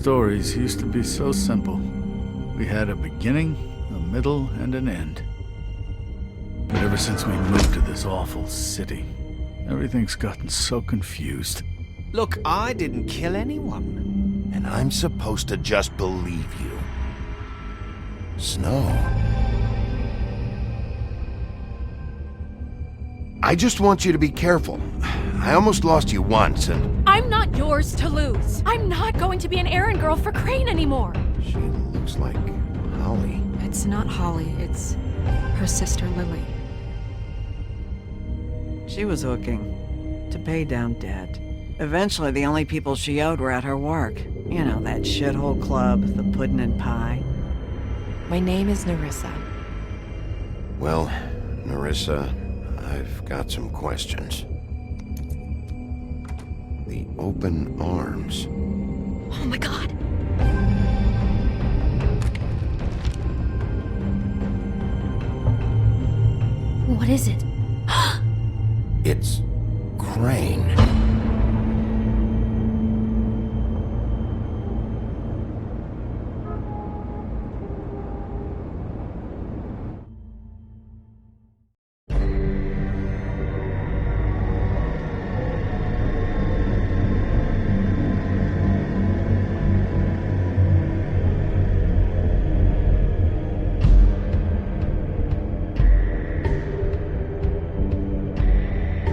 stories used to be so simple. We had a beginning, a middle, and an end. But ever since we moved to this awful city, everything's gotten so confused. Look, I didn't kill anyone. And I'm supposed to just believe you. Snow. I just want you to be careful. I almost lost you once, and... I'm not yours to lose. I'm not going to be an errand girl for Crane anymore. She looks like Holly. It's not Holly, it's her sister Lily. She was hooking to pay down debt. Eventually, the only people she owed were at her work. You know, that shithole club, the puddin' and pie. My name is Nerissa. Well, Nerissa, I've got some questions. The open arms. Oh my god. What is it? It's Crane.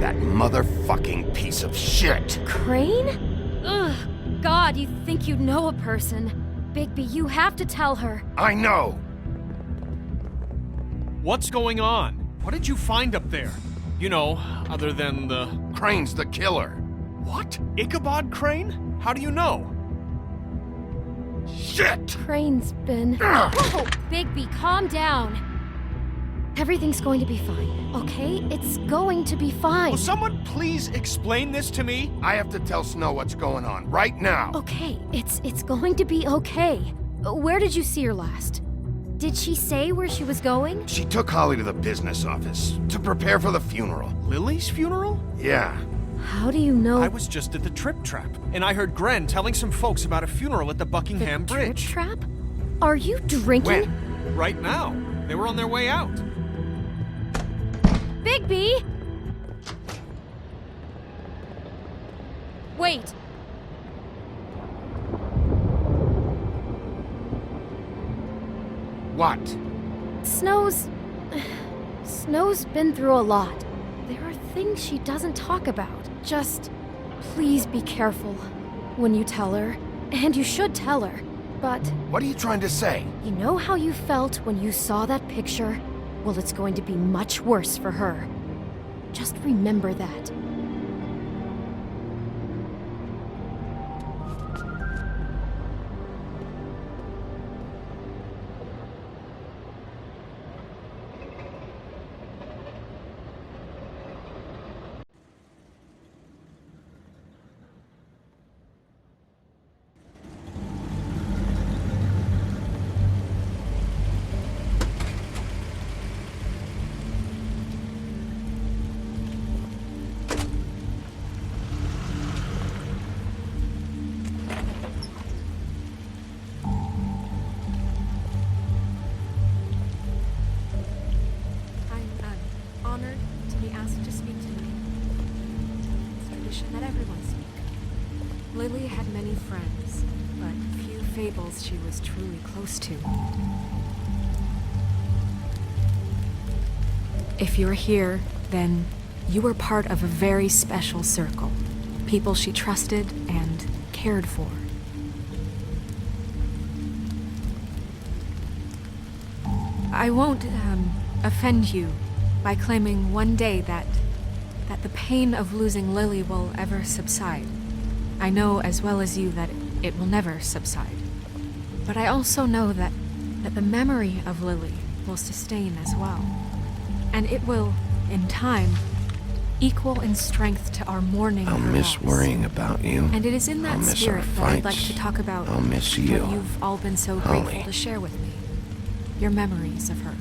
Motherfucking piece of shit! Crane? Ugh. God, you think you know a person. Bigby, you have to tell her. I know! What's going on? What did you find up there? You know, other than the... Crane's the killer. What? Ichabod Crane? How do you know? Shit! Crane's been... Whoa! Bigby, calm down. Everything's going to be fine, okay? It's going to be fine. Will someone please explain this to me? I have to tell Snow what's going on, right now! Okay, it's going to be okay. Where did you see her last? Did she say where she was going? She took Holly to the business office to prepare for the funeral. Lily's funeral? Yeah. How do you know? I was just at the Trip Trap, and I heard Gren telling some folks about a funeral at the Buckingham the Bridge. Trip Trap? Are you drinking? When? Right now. They were on their way out. Bigby! Wait. What? Snow's been through a lot. There are things she doesn't talk about. Just please be careful when you tell her. And you should tell her. But What are you trying to say? you know how you felt when you saw that picture? Well, it's going to be much worse for her. Just remember that. Honored to be asked to speak to you. It's tradition that everyone speak. Lily had many friends, but few fables she was truly close to. If you're here, then you were part of a very special circle. People she trusted and cared for. I won't, offend you by claiming one day that the pain of losing Lily will ever subside. I know as well as you that it will never subside. But I also know that the memory of Lily will sustain as well. And it will, in time, equal in strength to our mourning I'll of her miss loss. worrying about you. And it is in I'll that miss our spirit that I'd like fights. to talk about I'll miss you. what you've all been so Holly. grateful to share with me. Your memories of her.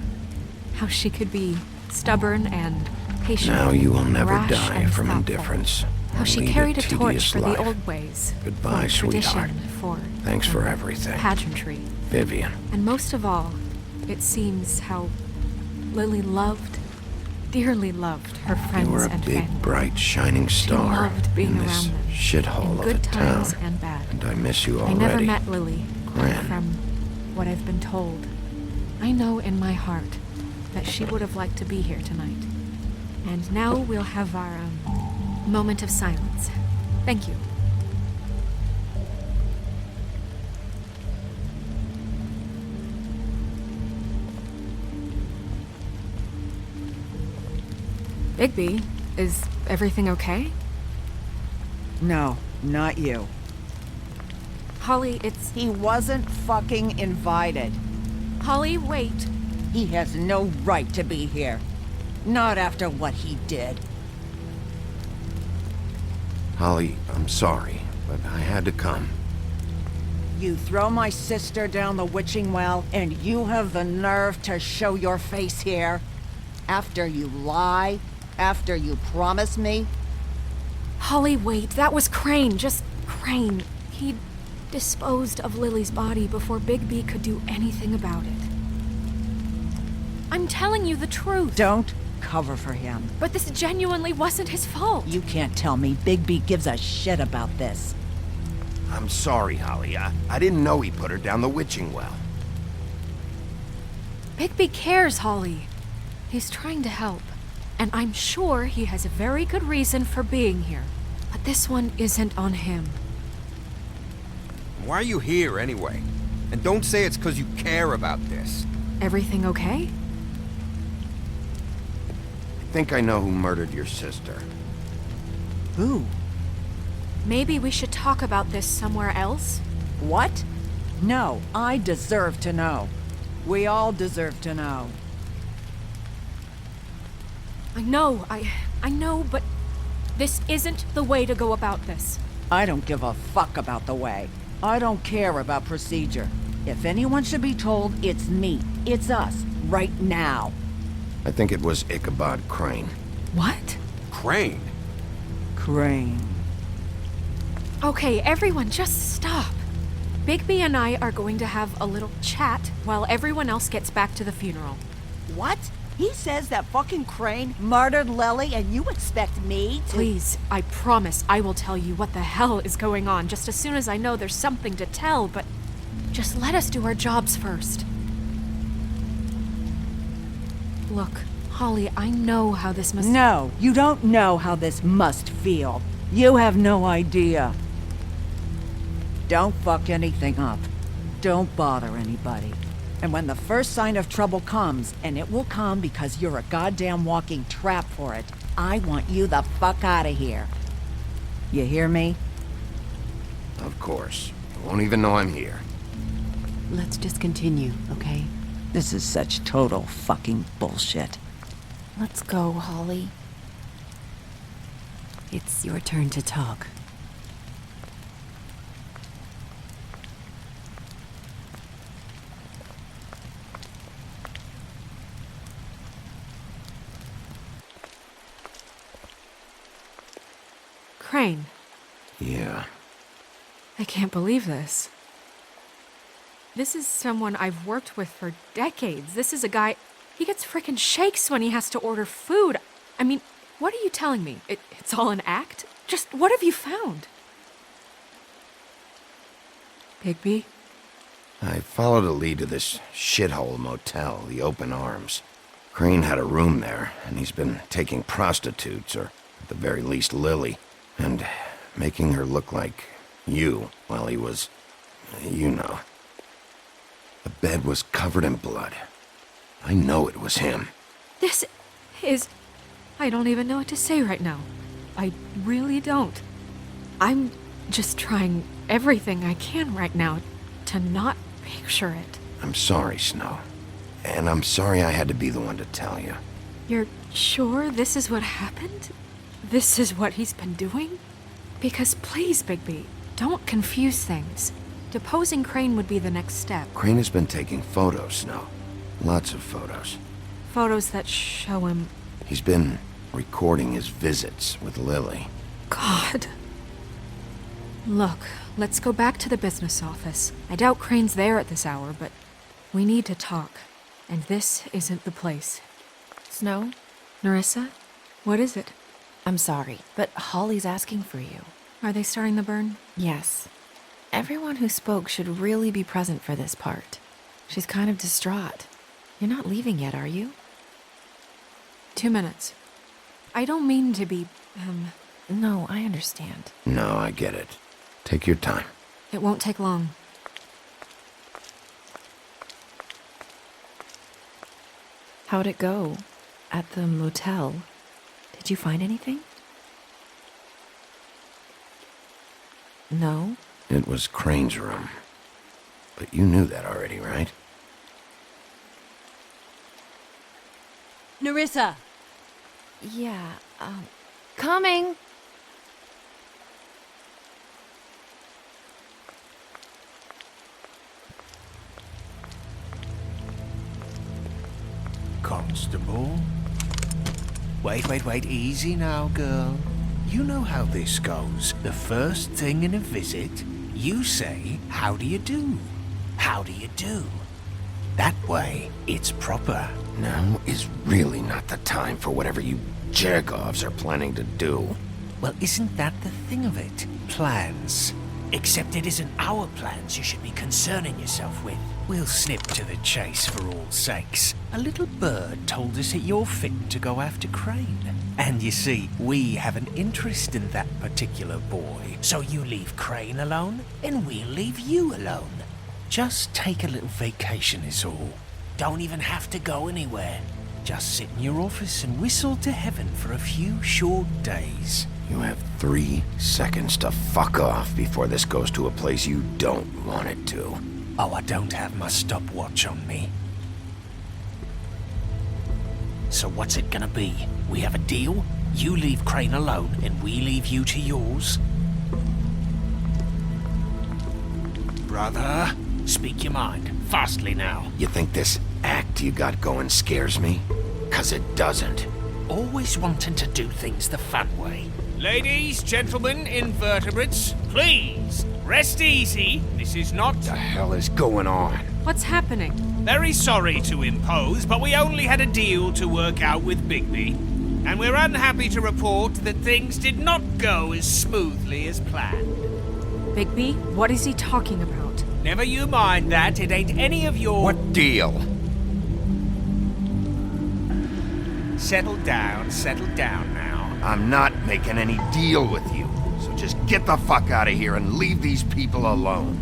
How she could be stubborn and patient. Now you will never rash die and from thoughtful. indifference. How she Lead carried a torch tedious for life. the old ways. Goodbye, for tradition, sweetheart. for Thanks for everything. pageantry. Vivian. And most of all, it seems how Lily loved, dearly loved her friends You were a and big, family. bright, shining She star loved being in this around them, shithole in of a good town. times and bad. And I miss you I already. never met Lily, but Gran. from what I've been told, I know in my heart that she would have liked to be here tonight. And now we'll have our moment of silence. Thank you. Bigby, is everything okay? No, not you. Holly, it's... He wasn't fucking invited. Holly, wait. He has no right to be here. Not after what he did. Holly, I'm sorry, but I had to come. You throw my sister down the witching well, and you have the nerve to show your face here? After you lie? After you promise me? Holly, wait. That was Crane. Just Crane. He disposed of Lily's body before Bigby could do anything about it. I'm telling you the truth. Don't cover for him. But this genuinely wasn't his fault. You can't tell me Bigby gives a shit about this. I'm sorry, Holly. I didn't know he put her down the witching well. Bigby cares, Holly. He's trying to help. And I'm sure he has a very good reason for being here. But this one isn't on him. Why are you here, anyway? And don't say it's because you care about this. Everything okay? I think I know who murdered your sister. Who? Maybe we should talk about this somewhere else? What? No, I deserve to know. We all deserve to know. I know, but this isn't the way to go about this. I don't give a fuck about the way. I don't care about procedure. If anyone should be told, it's me. It's us. Right now. I think it was Ichabod Crane. What? Crane? Crane. Okay, everyone, just stop. Bigby and I are going to have a little chat while everyone else gets back to the funeral. What? He says that fucking Crane murdered Lily and you expect me to— Please, I promise I will tell you what the hell is going on just as soon as I know there's something to tell, but just let us do our jobs first. Look, Holly, I know how this must— No, you don't know how this must feel. You have no idea. Don't fuck anything up. Don't bother anybody. And when the first sign of trouble comes, and it will come because you're a goddamn walking trap for it, I want you the fuck out of here. You hear me? Of course. You won't even know I'm here. Let's just continue, okay? This is such total fucking bullshit. Let's go, Holly. It's your turn to talk. Crane, Yeah. I can't believe this. This is someone I've worked with for decades. This is a guy, he gets frickin' shakes when he has to order food. I mean, what are you telling me? It's all an act? Just what have you found? Bigby? I followed a lead to this shithole motel, the Open Arms. Crane had a room there, and he's been taking prostitutes, or at the very least Lily, and making her look like you while he was, you know. The bed was covered in blood. I know it was him. This is... I don't even know what to say right now. I really don't. I'm just trying everything I can right now to not picture it. I'm sorry, Snow. And I'm sorry I had to be the one to tell you. You're sure this is what happened? This is what he's been doing? Because please, Bigby, don't confuse things. Deposing Crane would be the next step. Crane has been taking photos, Snow. Lots of photos. Photos that show him... He's been recording his visits with Lily. God. Look, let's go back to the business office. I doubt Crane's there at this hour, but we need to talk. And this isn't the place. Snow? Nerissa? What is it? I'm sorry, but Holly's asking for you. Are they starting the burn? Yes. Everyone who spoke should really be present for this part. She's kind of distraught. You're not leaving yet, are you? 2 minutes. I don't mean to be, No, I understand. No, I get it. Take your time. It won't take long. How'd it go? At the motel? Did you find anything? No? It was Crane's room. But you knew that already, right? Nerissa! Yeah, coming! Constable? Wait, easy now, girl. You know how this goes. The first thing in a visit, you say, how do you do? How do you do? That way, it's proper. Now is really not the time for whatever you jerk-offs are planning to do. Well, isn't that the thing of it? Plans. Except it isn't our plans you should be concerning yourself with. We'll snip to the chase for all sakes. A little bird told us that you're fit to go after Crane. And you see, we have an interest in that particular boy. So you leave Crane alone, and we'll leave you alone. Just take a little vacation is all. Don't even have to go anywhere. Just sit in your office and whistle to heaven for a few short days. You have 3 seconds to fuck off before this goes to a place you don't want it to. Oh, I don't have my stopwatch on me. So what's it gonna be? We have a deal? You leave Crane alone, and we leave you to yours? Brother, speak your mind. Fastly now. You think this act you got going scares me? 'Cause it doesn't. Always wanting to do things the fun way. Ladies, gentlemen, invertebrates, please, rest easy. This is not... What the hell is going on? What's happening? Very sorry to impose, but we only had a deal to work out with Bigby. And we're unhappy to report that things did not go as smoothly as planned. Bigby, what is he talking about? Never you mind that, it ain't any of your... What deal? Settle down now. I'm not making any deal with you. So just get the fuck out of here and leave these people alone.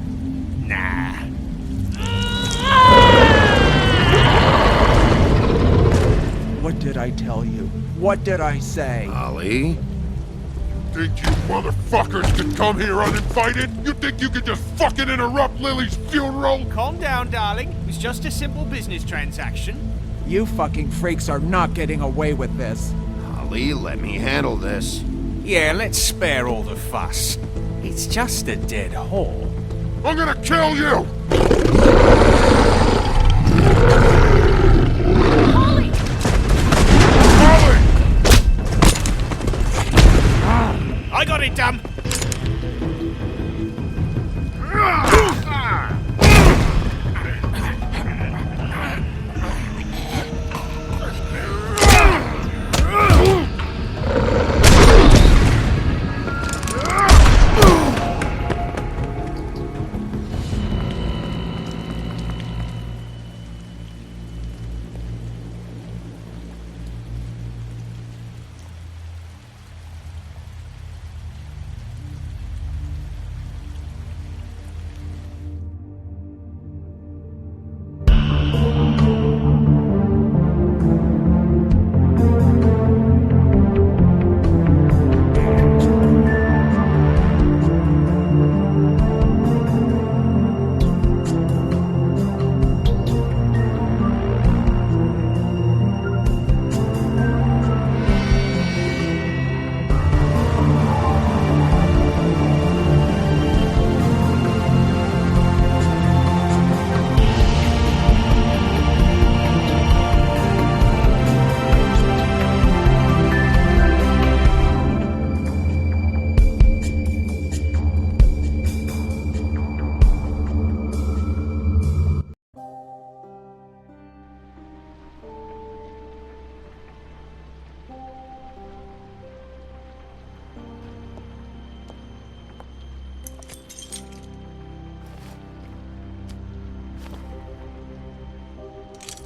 Nah. What did I tell you? What did I say? Ollie? Think you motherfuckers could come here uninvited? You think you could just fucking interrupt Lily's funeral? Calm down, darling. It was just a simple business transaction. You fucking freaks are not getting away with this. Ollie, let me handle this. Yeah, let's spare all the fuss. It's just a dead whore. I'm gonna kill you! Holly! Holly! I got it, damn!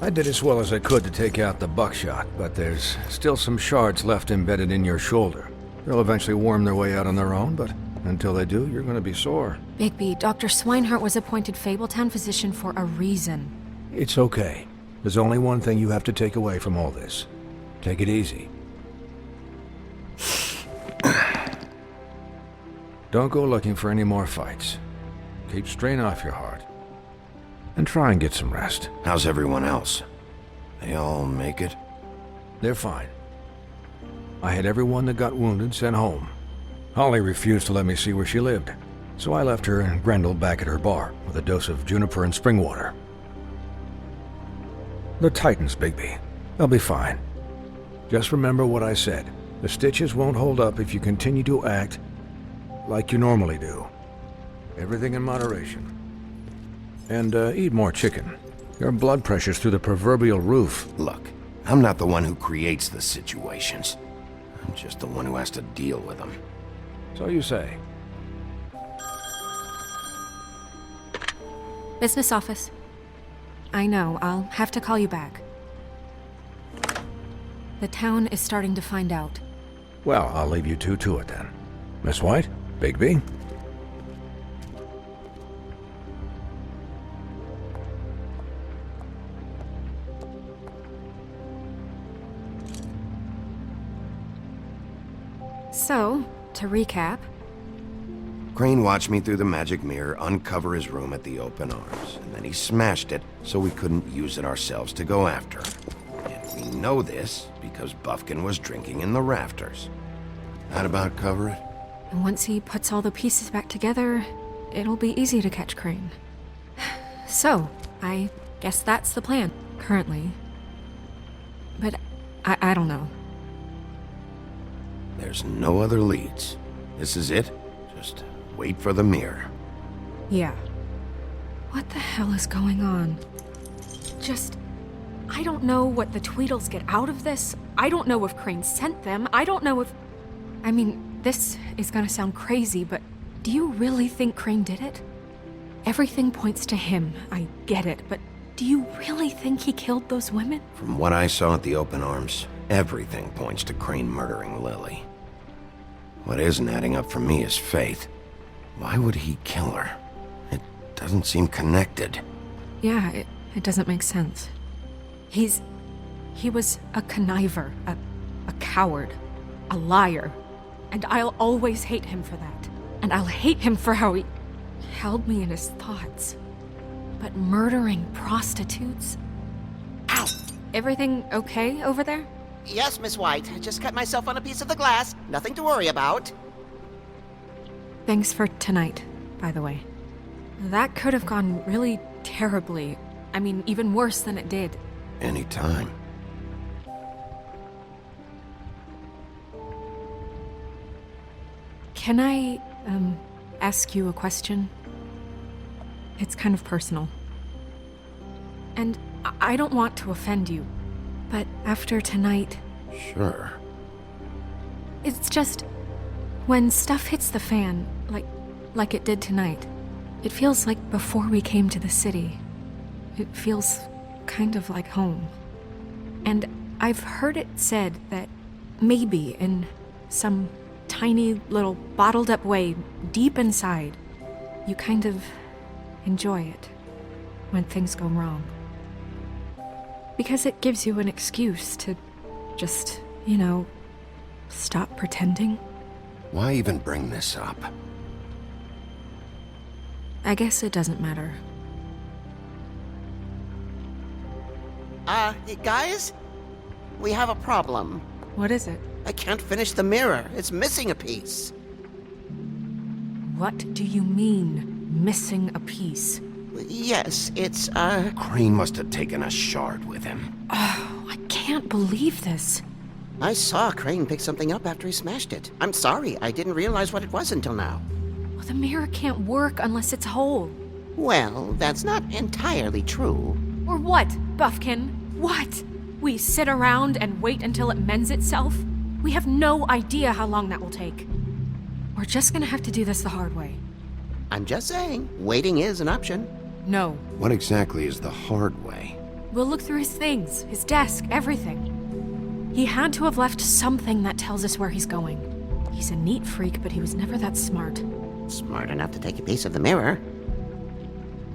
I did as well as I could to take out the buckshot, but there's still some shards left embedded in your shoulder. They'll eventually worm their way out on their own, but until they do, you're gonna be sore. Bigby, Dr. Swinehart was appointed Fabletown physician for a reason. It's okay. There's only one thing you have to take away from all this. Take it easy. Don't go looking for any more fights. Keep strain off your heart. And try and get some rest. How's everyone else? They all make it? They're fine. I had everyone that got wounded sent home. Holly refused to let me see where she lived, so I left her and Grendel back at her bar with a dose of juniper and spring water. They're Titans, Bigby. They'll be fine. Just remember what I said. The stitches won't hold up if you continue to act like you normally do. Everything in moderation. And eat more chicken. Your blood pressure's through the proverbial roof. Look, I'm not the one who creates the situations. I'm just the one who has to deal with them. So you say. Business office. I know, I'll have to call you back. The town is starting to find out. Well, I'll leave you two to it then. Miss White? Bigby? So, to recap... Crane watched me through the magic mirror uncover his room at the open arms, and then he smashed it so we couldn't use it ourselves to go after him. And we know this because Buffkin was drinking in the rafters. That about cover it? And once he puts all the pieces back together, it'll be easy to catch Crane. So, I guess that's the plan, currently. But I don't know. There's no other leads. This is it. Just wait for the mirror. Yeah. What the hell is going on? I don't know what the Tweedles get out of this. I don't know if Crane sent them. I don't know if... I mean, this is gonna sound crazy, but do you really think Crane did it? Everything points to him, I get it, but do you really think he killed those women? From what I saw at the open arms, everything points to Crane murdering Lily. What isn't adding up for me is Faith. Why would he kill her? It doesn't seem connected. Yeah, it doesn't make sense. He was a conniver, a coward, a liar. And I'll always hate him for that. And I'll hate him for how he held me in his thoughts. But murdering prostitutes? Ow! Everything okay over there? Yes, Miss White. I just cut myself on a piece of the glass. Nothing to worry about. Thanks for tonight, by the way. That could have gone really terribly. I mean, even worse than it did. Anytime. Can I, ask you a question? It's kind of personal. And I don't want to offend you, but after tonight... Sure. It's just... when stuff hits the fan, like it did tonight, it feels like before we came to the city. It feels kind of like home. And I've heard it said that maybe in some tiny little bottled up way deep inside, you kind of enjoy it when things go wrong. Because it gives you an excuse to just, stop pretending. Why even bring this up? I guess it doesn't matter. Guys? We have a problem. What is it? I can't finish the mirror. It's missing a piece. What do you mean, missing a piece? Yes, it's, Crane must have taken a shard with him. Oh, I can't believe this. I saw Crane pick something up after he smashed it. I'm sorry, I didn't realize what it was until now. Well, the mirror can't work unless it's whole. Well, that's not entirely true. Or what, Buffkin? What? We sit around and wait until it mends itself? We have no idea how long that will take. We're just gonna have to do this the hard way. I'm just saying, waiting is an option. No. What exactly is the hard way? We'll look through his things, his desk, everything. He had to have left something that tells us where he's going. He's a neat freak, but he was never that smart. Smart enough to take a piece of the mirror.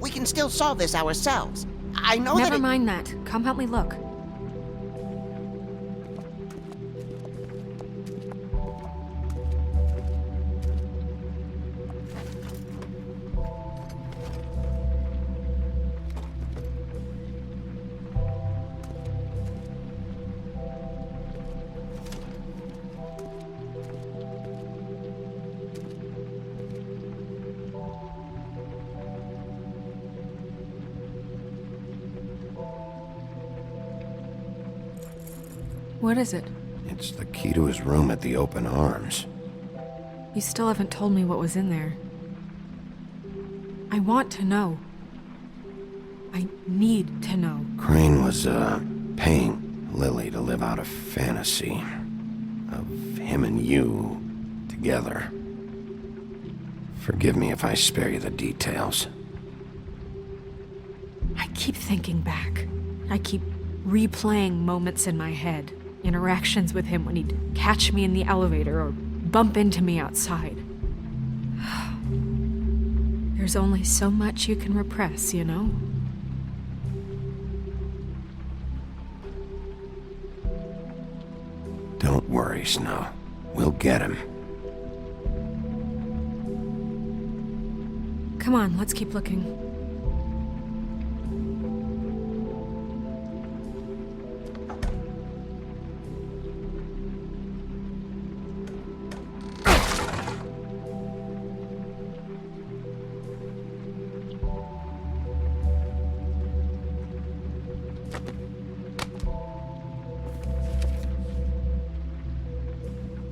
We can still solve this ourselves. I know Never mind that. Come help me look. What is it? It's the key to his room at the Open Arms. You still haven't told me what was in there. I want to know. I need to know. Crane was, paying Lily to live out a fantasy of him and you together. Forgive me if I spare you the details. I keep thinking back. I keep replaying moments in my head. Interactions with him when he'd catch me in the elevator or bump into me outside. There's only so much you can repress, you know? Don't worry, Snow. We'll get him. Come on, let's keep looking.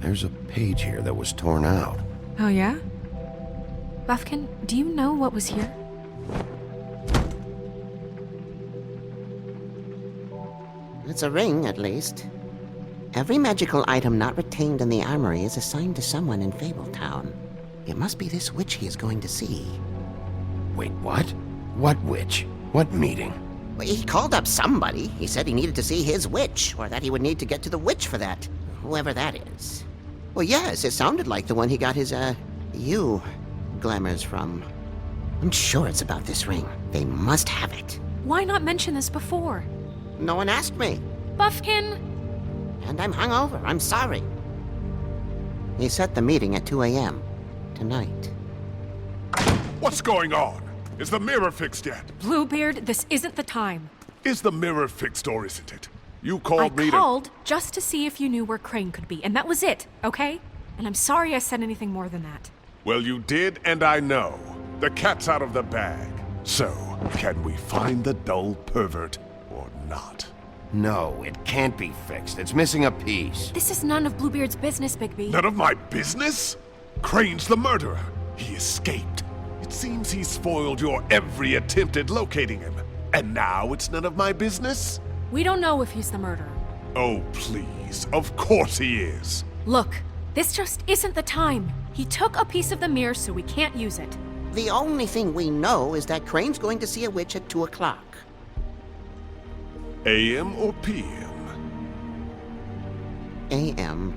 There's a page here that was torn out. Oh, yeah? Buffkin, do you know what was here? It's a ring, at least. Every magical item not retained in the armory is assigned to someone in Fabletown. It must be this witch he is going to see. Wait, what? What witch? What meeting? Well, he called up somebody. He said he needed to see his witch, or that he would need to get to the witch for that. Whoever that is. Well, yes, it sounded like the one he got his, glamours from. I'm sure it's about this ring. They must have it. Why not mention this before? No one asked me. Buffkin! And I'm hungover. I'm sorry. He set the meeting at 2 a.m. tonight. What's going on? Is the mirror fixed yet? Bluebeard, this isn't the time. Is the mirror fixed or isn't it? You called me I called just to see if you knew where Crane could be, and that was it, okay? And I'm sorry I said anything more than that. Well, you did, and I know. The cat's out of the bag. So, can we find the dull pervert or not? No, it can't be fixed. It's missing a piece. This is none of Bluebeard's business, Bigby. None of my business? Crane's the murderer. He escaped. It seems he spoiled your every attempt at locating him. And now it's none of my business? We don't know if he's the murderer. Oh, please. Of course he is. Look, this just isn't the time. He took a piece of the mirror, so we can't use it. The only thing we know is that Crane's going to see a witch at 2 o'clock. AM or PM? AM.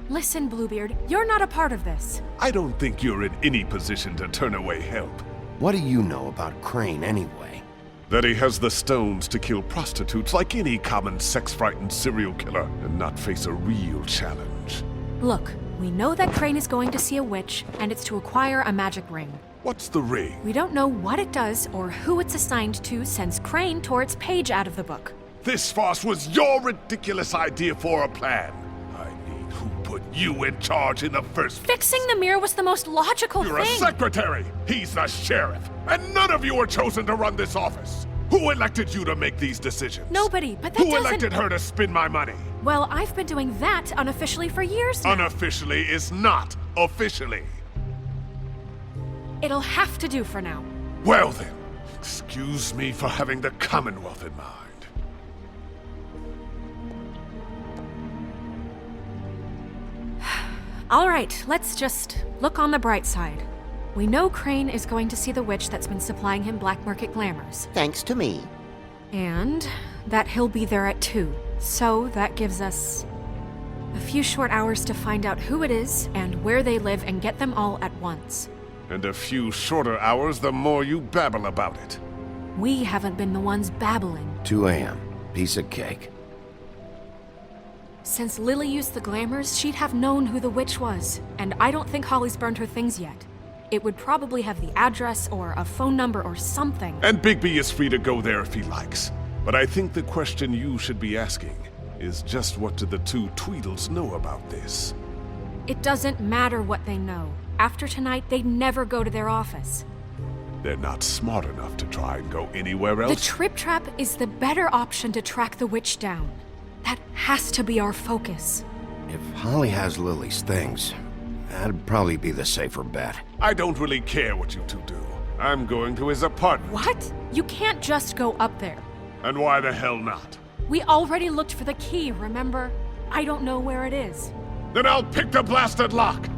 Listen, Bluebeard, you're not a part of this. I don't think you're in any position to turn away help. What do you know about Crane anyway? That he has the stones to kill prostitutes like any common sex-frightened serial killer and not face a real challenge. Look, we know that Crane is going to see a witch, and it's to acquire a magic ring. What's the ring? We don't know what it does or who it's assigned to since Crane tore its page out of the book. This farce was your ridiculous idea for a plan. I mean, who put you in charge in the first place? Fixing the mirror was the most logical You're thing. a secretary! He's the sheriff! And none of you were chosen to run this office! Who elected you to make these decisions? Nobody, but that Who doesn't... elected her to spend my money? Well, I've been doing that unofficially for years now. Unofficially is not officially. It'll have to do for now. Well then, excuse me for having the Commonwealth in mind. All right, let's just look on the bright side. We know Crane is going to see the witch that's been supplying him black market glamours. Thanks to me. And that he'll be there at 2. So that gives us a few short hours to find out who it is and where they live and get them all at once. And a few shorter hours the more you babble about it. We haven't been the ones babbling. 2 a.m. Piece of cake. Since Lily used the glamours, she'd have known who the witch was. And I don't think Holly's burned her things yet. It would probably have the address or a phone number or something. And Bigby is free to go there if he likes. But I think the question you should be asking is just what do the 2 Tweedles know about this? It doesn't matter what they know. After tonight, they'd never go to their office. They're not smart enough to try and go anywhere else. The Trip Trap is the better option to track the witch down. That has to be our focus. If Holly has Lily's things, that'd probably be the safer bet. I don't really care what you 2 do. I'm going to his apartment. What? You can't just go up there. And why the hell not? We already looked for the key, remember? I don't know where it is. Then I'll pick the blasted lock!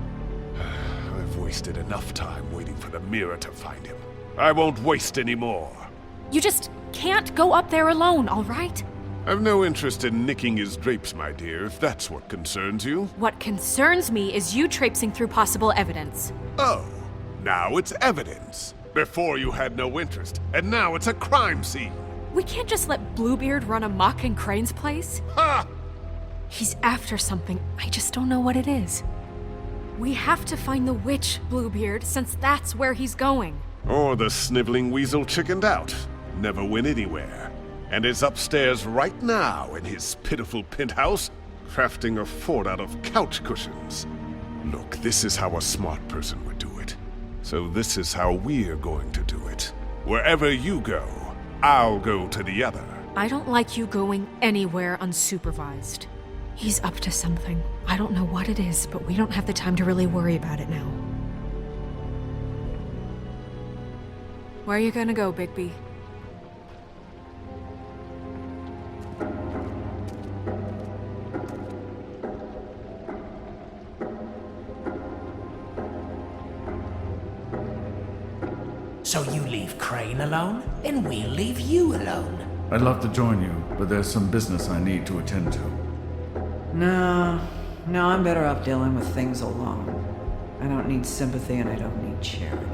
I've wasted enough time waiting for the mirror to find him. I won't waste any more. You just can't go up there alone, all right? I've no interest in nicking his drapes, my dear, if that's what concerns you. What concerns me is you traipsing through possible evidence. Oh, now it's evidence. Before you had no interest, and now it's a crime scene. We can't just let Bluebeard run amok in Crane's place. Ha! He's after something, I just don't know what it is. We have to find the witch, Bluebeard, since that's where he's going. Or the sniveling weasel chickened out. Never went anywhere. And is upstairs right now in his pitiful penthouse, crafting a fort out of couch cushions. Look, this is how a smart person would do it. So this is how we're going to do it. Wherever you go, I'll go to the other. I don't like you going anywhere unsupervised. He's up to something. I don't know what it is, but we don't have the time to really worry about it now. Where are you gonna go, Bigby? So you leave Crane alone, then we'll leave you alone. I'd love to join you, but there's some business I need to attend to. No, I'm better off dealing with things alone. I don't need sympathy and I don't need charity.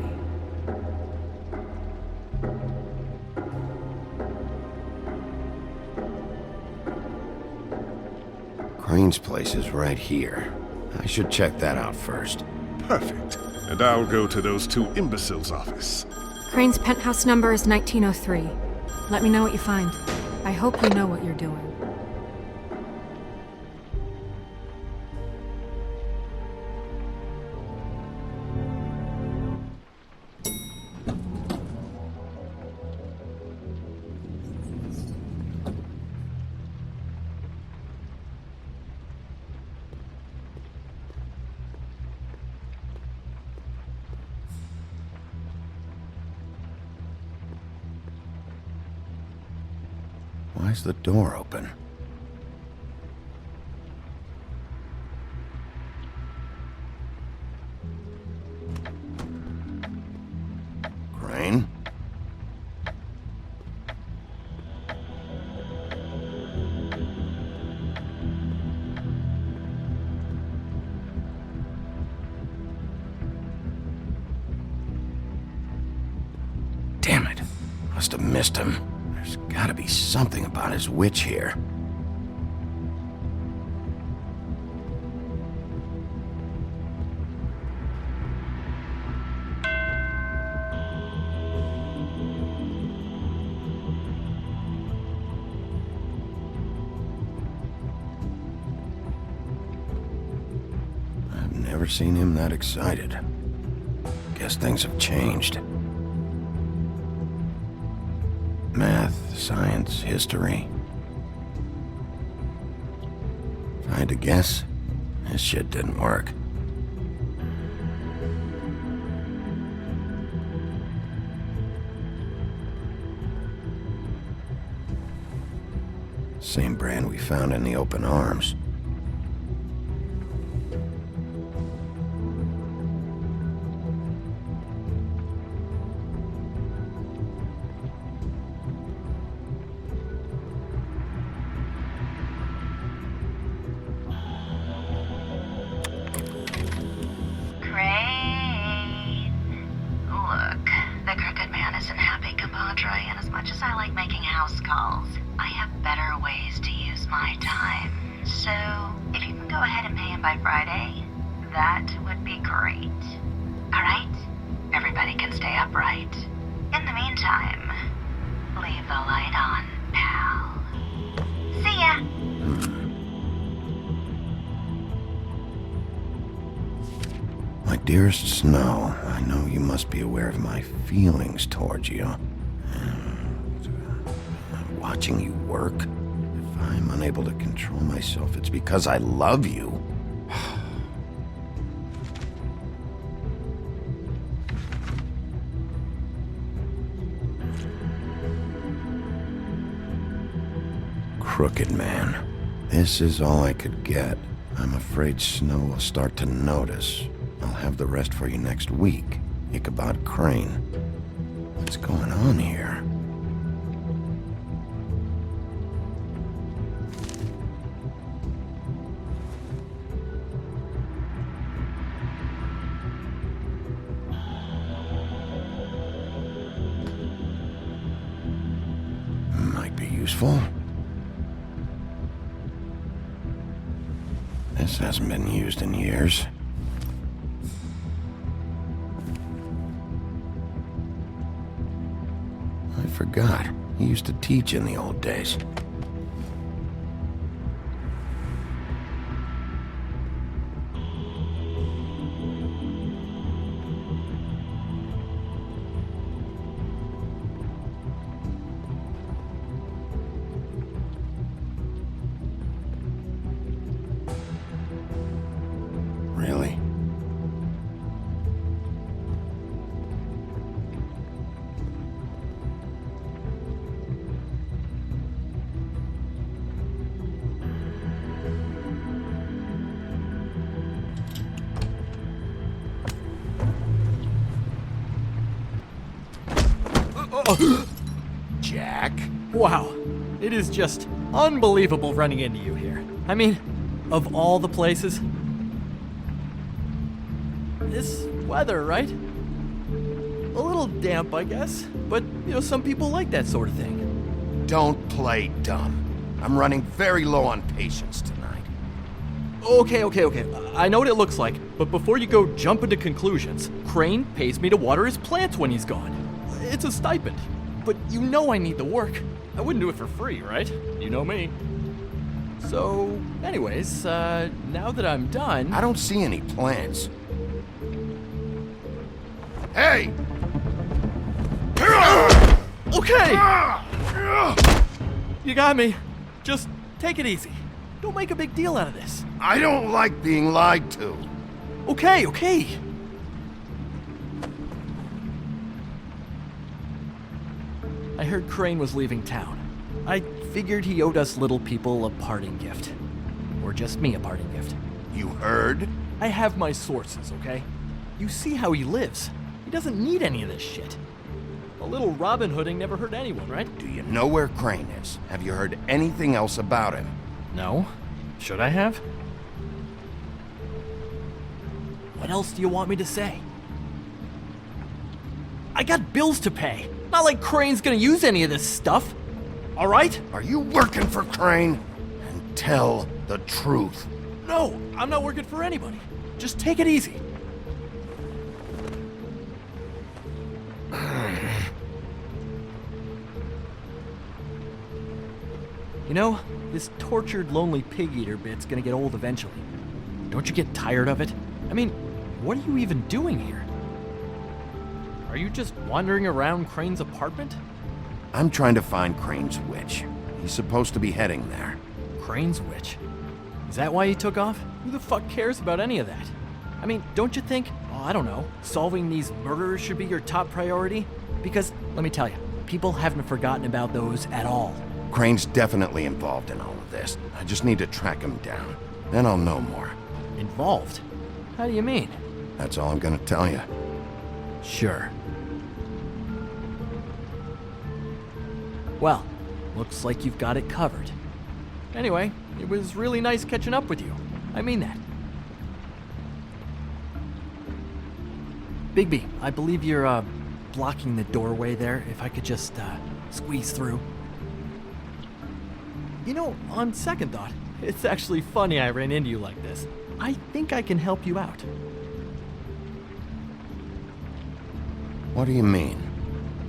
Crane's place is right here. I should check that out first. Perfect. And I'll go to those 2 imbeciles' office. Crane's penthouse number is 1903. Let me know what you find. I hope you know what you're doing. Why's the door open? Crane? Damn it. Must have missed him. There's gotta be something about his witch here. I've never seen him that excited. Guess things have changed. Math, science, history. If I had to guess, this shit didn't work. Same brand we found in the open arms. as I like making house calls, I have better ways to use my time. So, if you can go ahead and pay him by Friday, that would be great. Alright? Everybody can stay upright. In the meantime, leave the light on, pal. See ya! My dearest Snow, I know you must be aware of my feelings towards you. Watching you work, if I'm unable to control myself, it's because I love you. Crooked man. This is all I could get. I'm afraid Snow will start to notice. I'll have the rest for you next week. Ichabod Crane. What's going on here? Might be useful. This hasn't been used in years. I forgot. He used to teach in the old days. Really? Jack? Wow, it is just unbelievable running into you here. I mean, of all the places. This weather, right? A little damp, I guess, but, some people like that sort of thing. Don't play dumb. I'm running very low on patience tonight. Okay. I know what it looks like, but before you go jumping to conclusions, Crane pays me to water his plants when he's gone. It's a stipend, but I need the work. I wouldn't do it for free, right? You know me. So, anyways, now that I'm done... I don't see any plants. Hey! Okay! You got me. Just take it easy. Don't make a big deal out of this. I don't like being lied to. Okay. I heard Crane was leaving town. I figured he owed us little people a parting gift. Or just me a parting gift. You heard? I have my sources, okay? You see how he lives. He doesn't need any of this shit. A little Robin Hooding never hurt anyone, right? Do you know where Crane is? Have you heard anything else about him? No. Should I have? What else do you want me to say? I got bills to pay. Not like Crane's gonna use any of this stuff. All right? Are you working for Crane? And tell the truth. No, I'm not working for anybody. Just take it easy. This tortured, lonely pig-eater bit's gonna get old eventually. Don't you get tired of it? I mean, what are you even doing here? Are you just wandering around Crane's apartment? I'm trying to find Crane's witch. He's supposed to be heading there. Crane's witch? Is that why he took off? Who the fuck cares about any of that? I mean, don't you think, I don't know, solving these murders should be your top priority? Because, let me tell you, people haven't forgotten about those at all. Crane's definitely involved in all of this. I just need to track him down. Then I'll know more. Involved? How do you mean? That's all I'm gonna tell you. Sure. Well, looks like you've got it covered. Anyway, it was really nice catching up with you. I mean that. Bigby, I believe you're, blocking the doorway there if I could just, squeeze through? You know, on second thought, it's actually funny I ran into you like this. I think I can help you out. What do you mean?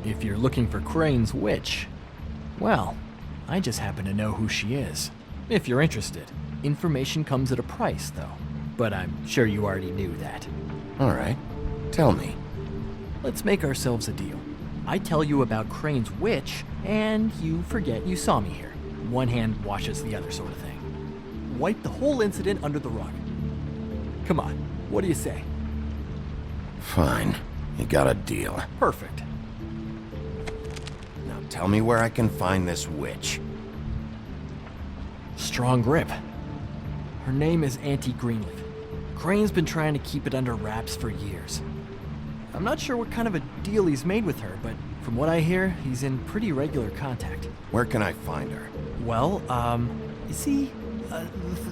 If you're looking for Crane's witch, well, I just happen to know who she is. If you're interested. Information comes at a price, though. But I'm sure you already knew that. All right. Tell me. Let's make ourselves a deal. I tell you about Crane's witch, and you forget you saw me here. One hand washes the other sort of thing. Wipe the whole incident under the rug. Come on, what do you say? Fine. You got a deal. Perfect. Now tell me where I can find this witch. Strong grip. Her name is Auntie Greenleaf. Crane's been trying to keep it under wraps for years. I'm not sure what kind of a deal he's made with her, but from what I hear, he's in pretty regular contact. Where can I find her? Well, you see,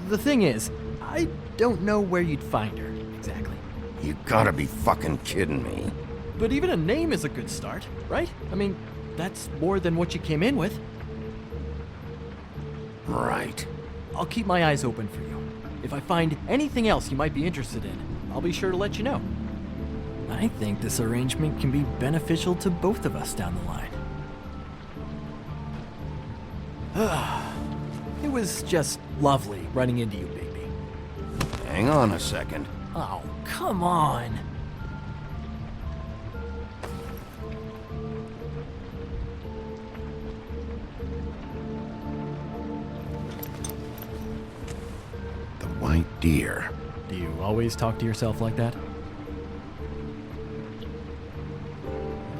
the thing is, I don't know where you'd find her, exactly. You gotta be fucking kidding me. But even a name is a good start, right? I mean, that's more than what you came in with. Right. I'll keep my eyes open for you. If I find anything else you might be interested in, I'll be sure to let you know. I think this arrangement can be beneficial to both of us down the line. It was just lovely running into you, baby. Hang on a second. Oh, come on. The white deer. Do you always talk to yourself like that?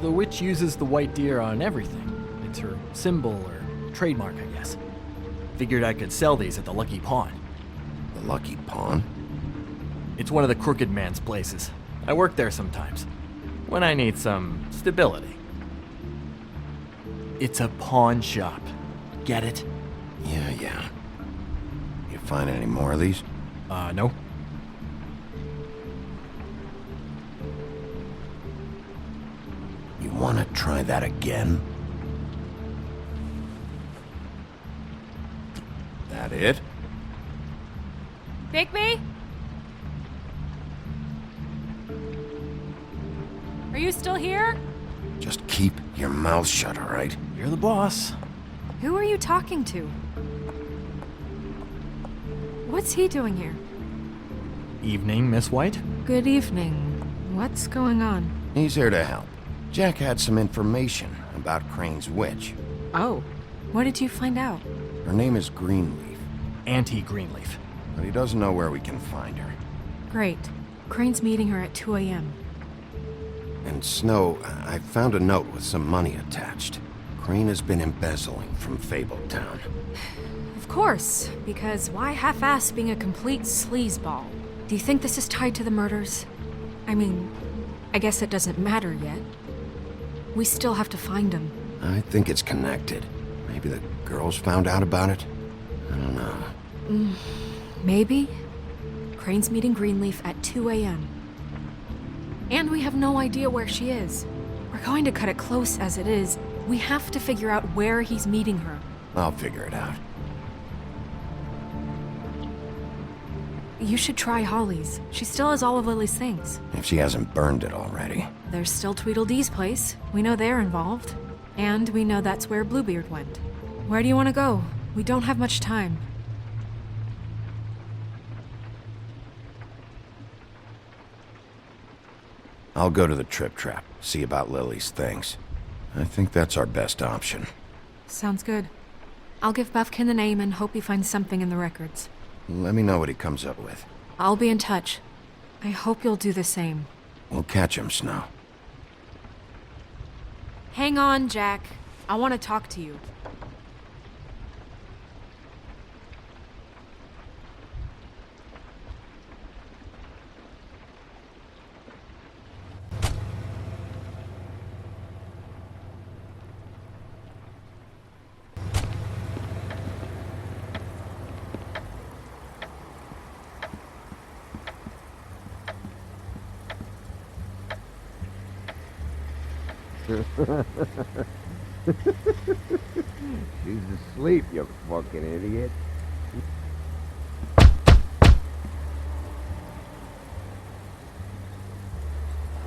The witch uses the white deer on everything. It's her symbol or trademark, I guess. Figured I could sell these at the Lucky Pawn. The Lucky Pawn? It's one of the crooked man's places. I work there sometimes, when I need some stability. It's a pawn shop. Get it? Yeah. You find any more of these? No. You wanna try that again? That it? Bigby? Are you still here? Just keep your mouth shut, all right? You're the boss. Who are you talking to? What's he doing here? Evening, Miss White. Good evening. What's going on? He's here to help. Jack had some information about Crane's witch. Oh, what did you find out? Her name is Greenleaf. Auntie Greenleaf. But he doesn't know where we can find her. Great. Crane's meeting her at 2 a.m. And Snow, I found a note with some money attached. Crane has been embezzling from Fabletown. Of course, because why half-ass being a complete sleazeball? Do you think this is tied to the murders? I mean, I guess it doesn't matter yet. We still have to find him. I think it's connected. Maybe the girls found out about it? I don't know. Maybe. Crane's meeting Greenleaf at 2 a.m. And we have no idea where she is. We're going to cut it close as it is. We have to figure out where he's meeting her. I'll figure it out. You should try Holly's. She still has all of Lily's things. If she hasn't burned it already. There's still Tweedledee's place. We know they're involved. And we know that's where Bluebeard went. Where do you want to go? We don't have much time. I'll go to the Trip Trap, see about Lily's things. I think that's our best option. Sounds good. I'll give Buffkin the name and hope he finds something in the records. Let me know what he comes up with. I'll be in touch. I hope you'll do the same. We'll catch him, Snow. Hang on, Jack. I want to talk to you. She's asleep, you fucking idiot.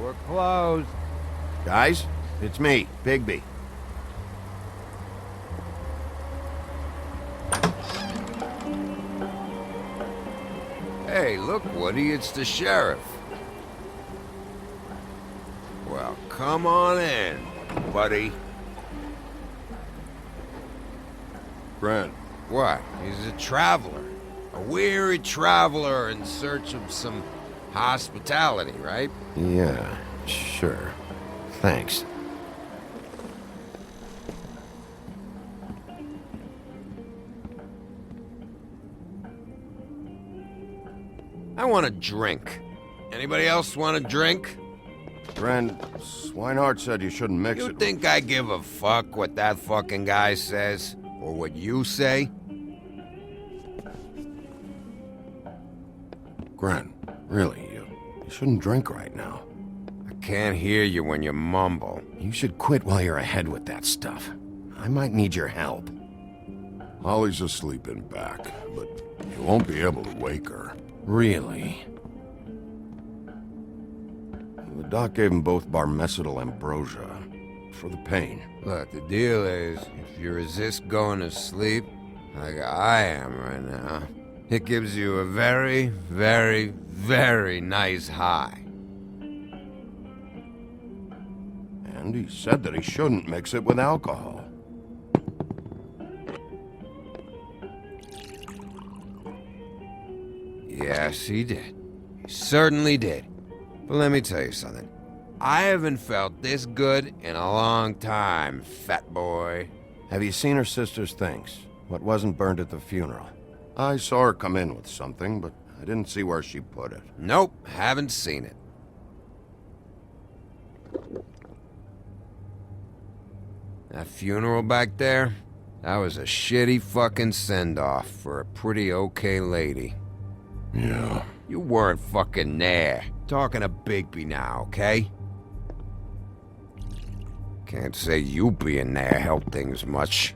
We're closed. Guys, it's me, Bigby. Hey, look, Woody, it's the sheriff. Well, come on in, buddy. Grant. What? He's a traveler. A weary traveler in search of some hospitality, right? Yeah, sure. Thanks. I want a drink. Anybody else want a drink? Ren, Swinehart said you shouldn't mix it. You think I give a fuck what that fucking guy says? Or what you say? Grant, really, you shouldn't drink right now. I can't hear you when you mumble. You should quit while you're ahead with that stuff. I might need your help. Holly's asleep in back, but you won't be able to wake her. Really? The doc gave them both Barmecidal ambrosia for the pain. Look, the deal is, if you resist going to sleep, like I am right now, it gives you a very, very, very nice high. And he said that he shouldn't mix it with alcohol. Yes, he did. He certainly did. But let me tell you something. I haven't felt this good in a long time, fat boy. Have you seen her sister's things? What wasn't burned at the funeral? I saw her come in with something, but I didn't see where she put it. Nope, haven't seen it. That funeral back there? That was a shitty fucking send-off for a pretty okay lady. Yeah. You weren't fucking there. Talking to Bigby now, okay? Can't say you being there helped things much.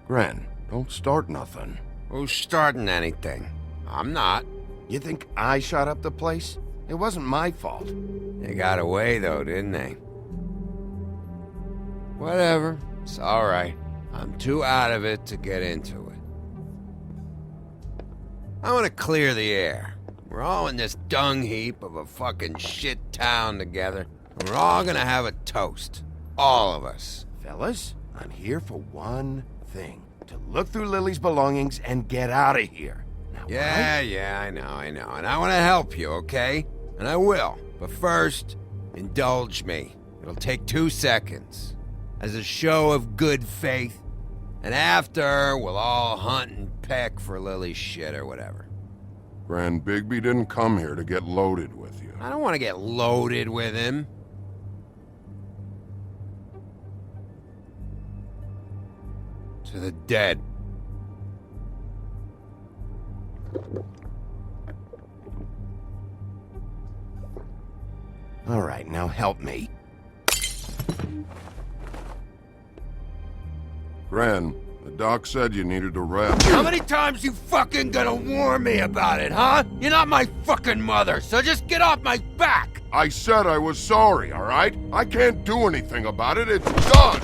Gran, don't start nothing. Who's starting anything? I'm not. You think I shot up the place? It wasn't my fault. They got away though, didn't they? Whatever. It's alright. I'm too out of it to get into it. I want to clear the air. We're all in this dung heap of a fucking shit town together. We're all gonna have a toast. All of us. Fellas, I'm here for one thing. To look through Lily's belongings and get out of here. Now, Yeah, I know. And I want to help you, okay? And I will. But first, indulge me. It'll take 2 seconds. As a show of good faith. And after, we'll all hunt and peck for Lily's shit or whatever. Gran, Bigby didn't come here to get loaded with you. I don't want to get loaded with him. To the dead. All right, now help me. Gran, the doc said you needed to rest. How many times you fucking gonna warn me about it, huh? You're not my fucking mother, so just get off my back! I said I was sorry, all right? I can't do anything about it. It's done!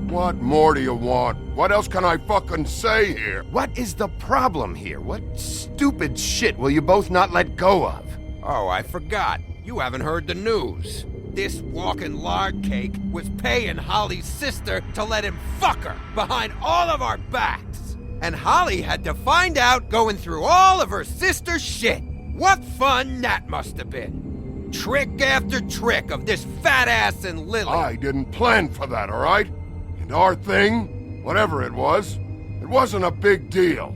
What more do you want? What else can I fucking say here? What is the problem here? What stupid shit will you both not let go of? Oh, I forgot. You haven't heard the news. This walking lard cake was paying Holly's sister to let him fuck her behind all of our backs. And Holly had to find out going through all of her sister's shit. What fun that must have been. Trick after trick of this fat ass and Lily. I didn't plan for that, all right? And our thing, whatever it wasn't a big deal.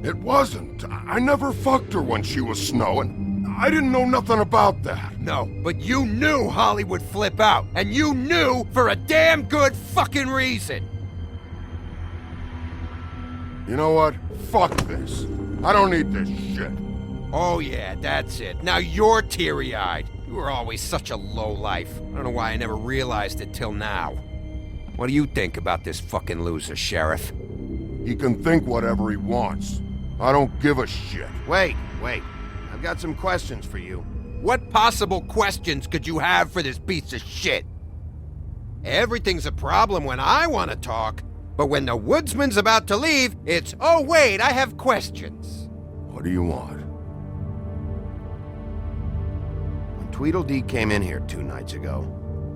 It wasn't. I never fucked her when she was snowing. I didn't know nothing about that. No, but you knew Holly would flip out. And you knew for a damn good fucking reason. You know what? Fuck this. I don't need this shit. Oh yeah, that's it. Now you're teary-eyed. You were always such a lowlife. I don't know why I never realized it till now. What do you think about this fucking loser, Sheriff? He can think whatever he wants. I don't give a shit. Wait. I've got some questions for you. What possible questions could you have for this piece of shit? Everything's a problem when I want to talk, but when the woodsman's about to leave, it's, oh wait, I have questions. What do you want? When Tweedledee came in here 2 nights ago,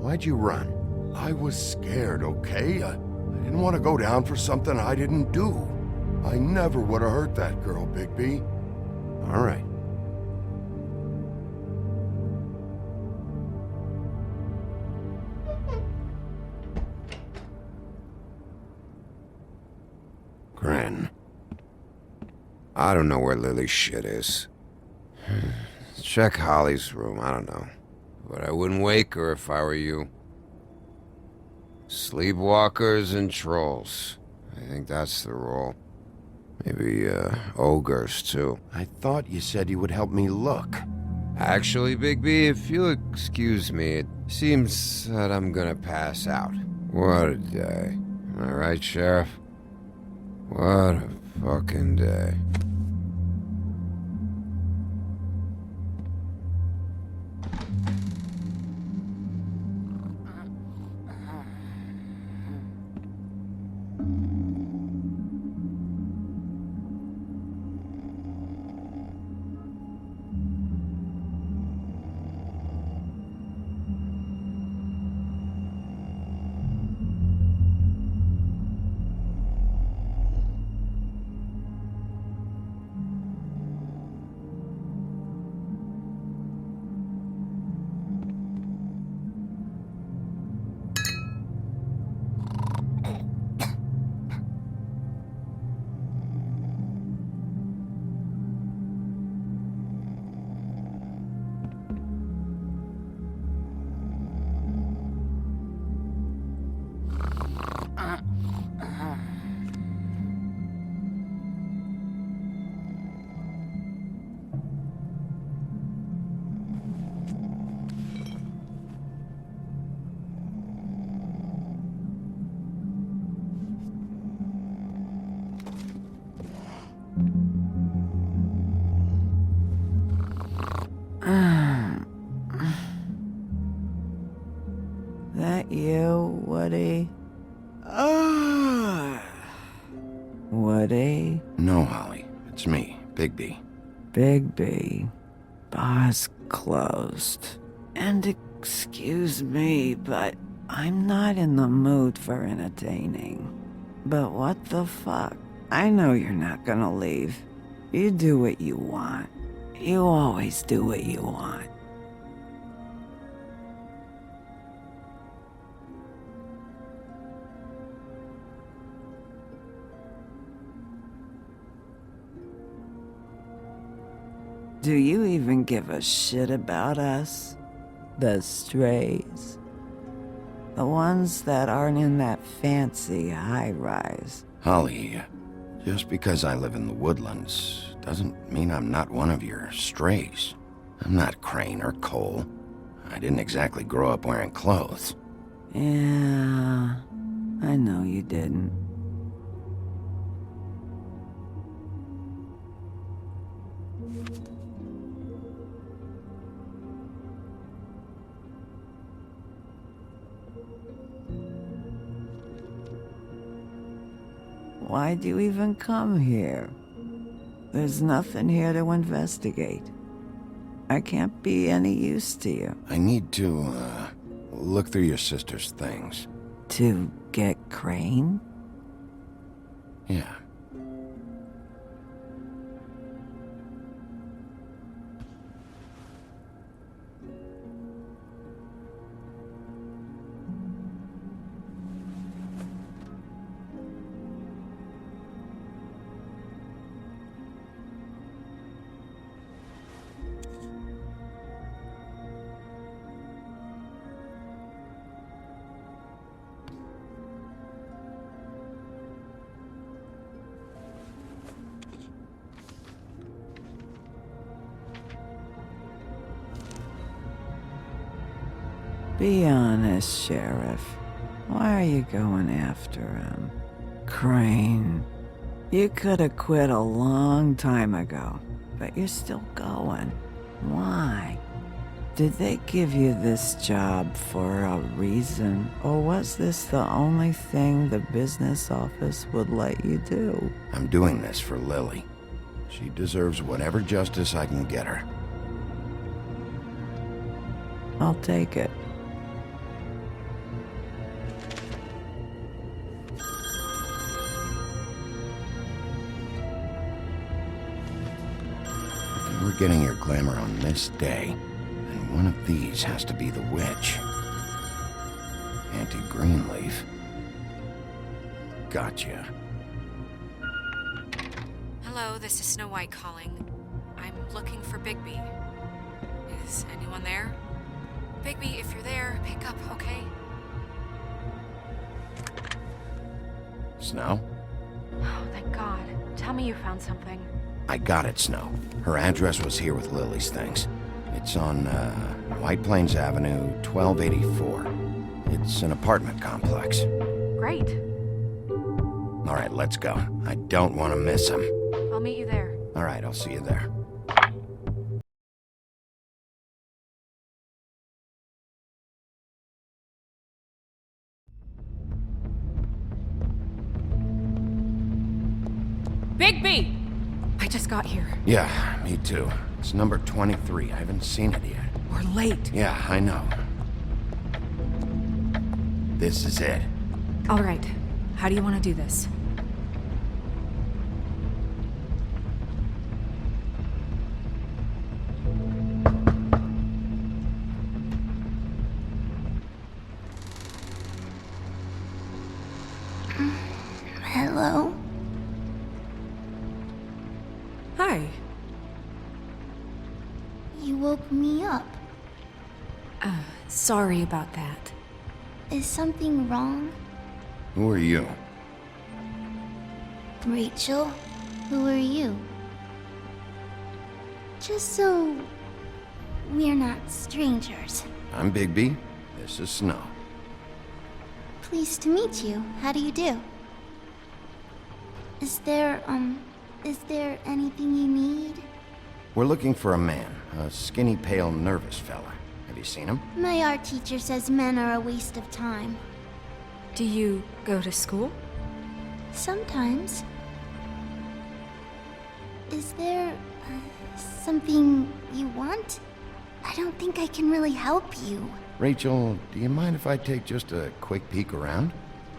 why'd you run? I was scared, okay? I didn't want to go down for something I didn't do. I never would have hurt that girl, Bigby. All right. Gren. I don't know where Lily's shit is. Check Holly's room, I don't know. But I wouldn't wake her if I were you. Sleepwalkers and trolls. I think that's the role. Maybe, ogres, too. I thought you said you would help me look. Actually, Bigby, if you'll excuse me, it seems that I'm gonna pass out. What a day. Am I right, Sheriff? What a fucking day. That you, Woody? Woody? No, Holly. It's me, Bigby. Bigby. Bar's closed. And excuse me, but I'm not in the mood for entertaining. But what the fuck? I know you're not gonna leave. You do what you want. You always do what you want. Do you even give a shit about us? The strays? The ones that aren't in that fancy high-rise? Holly, just because I live in the woodlands doesn't mean I'm not one of your strays. I'm not Crane or Cole. I didn't exactly grow up wearing clothes. Yeah, I know you didn't. Why'd you even come here? There's nothing here to investigate. I can't be any use to you. I need to, look through your sister's things. To get Crane? Yeah. Be honest, Sheriff. Why are you going after him? Crane, you could have quit a long time ago, but you're still going. Why? Did they give you this job for a reason, or was this the only thing the business office would let you do? I'm doing this for Lily. She deserves whatever justice I can get her. I'll take it. If you were getting your glamour on this day, then one of these has to be the witch. Auntie Greenleaf. Gotcha. Hello, this is Snow White calling. I'm looking for Bigby. Is anyone there? Bigby, if you're there, pick up, okay? Snow? Oh, thank God. Tell me you found something. I got it, Snow. Her address was here with Lily's things. It's on, White Plains Avenue, 1284. It's an apartment complex. Great. All right, let's go. I don't want to miss him. I'll meet you there. All right, I'll see you there. Bigby! I just got here. Yeah, me too. It's number 23. I haven't seen it yet. We're late. Yeah, I know. This is it. All right. How do you want to do this? Hello? Hi. You woke me up. Sorry about that. Is something wrong? Who are you? Rachel? Who are you? Just so we're not strangers. I'm Bigby. This is Snow. Pleased to meet you. How do you do? Is there anything you need? We're looking for a man. A skinny, pale, nervous fella. Have you seen him? My art teacher says men are a waste of time. Do you go to school? Sometimes. Is there something you want? I don't think I can really help you. Rachel, do you mind if I take just a quick peek around?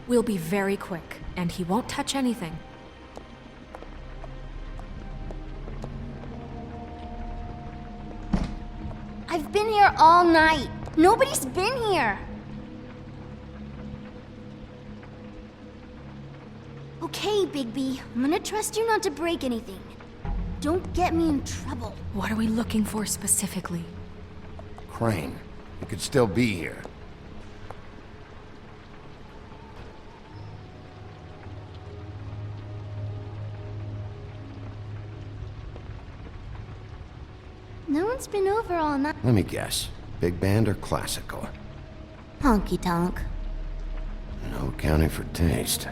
We'll be very quick, and he won't touch anything. I've been here all night. Nobody's been here. Okay, Bigby. I'm gonna trust you not to break anything. Don't get me in trouble. What are we looking for specifically? Crane. He could still be here. No one's been over all night. Let me guess. Big band or classical? Honky tonk. No accounting for taste.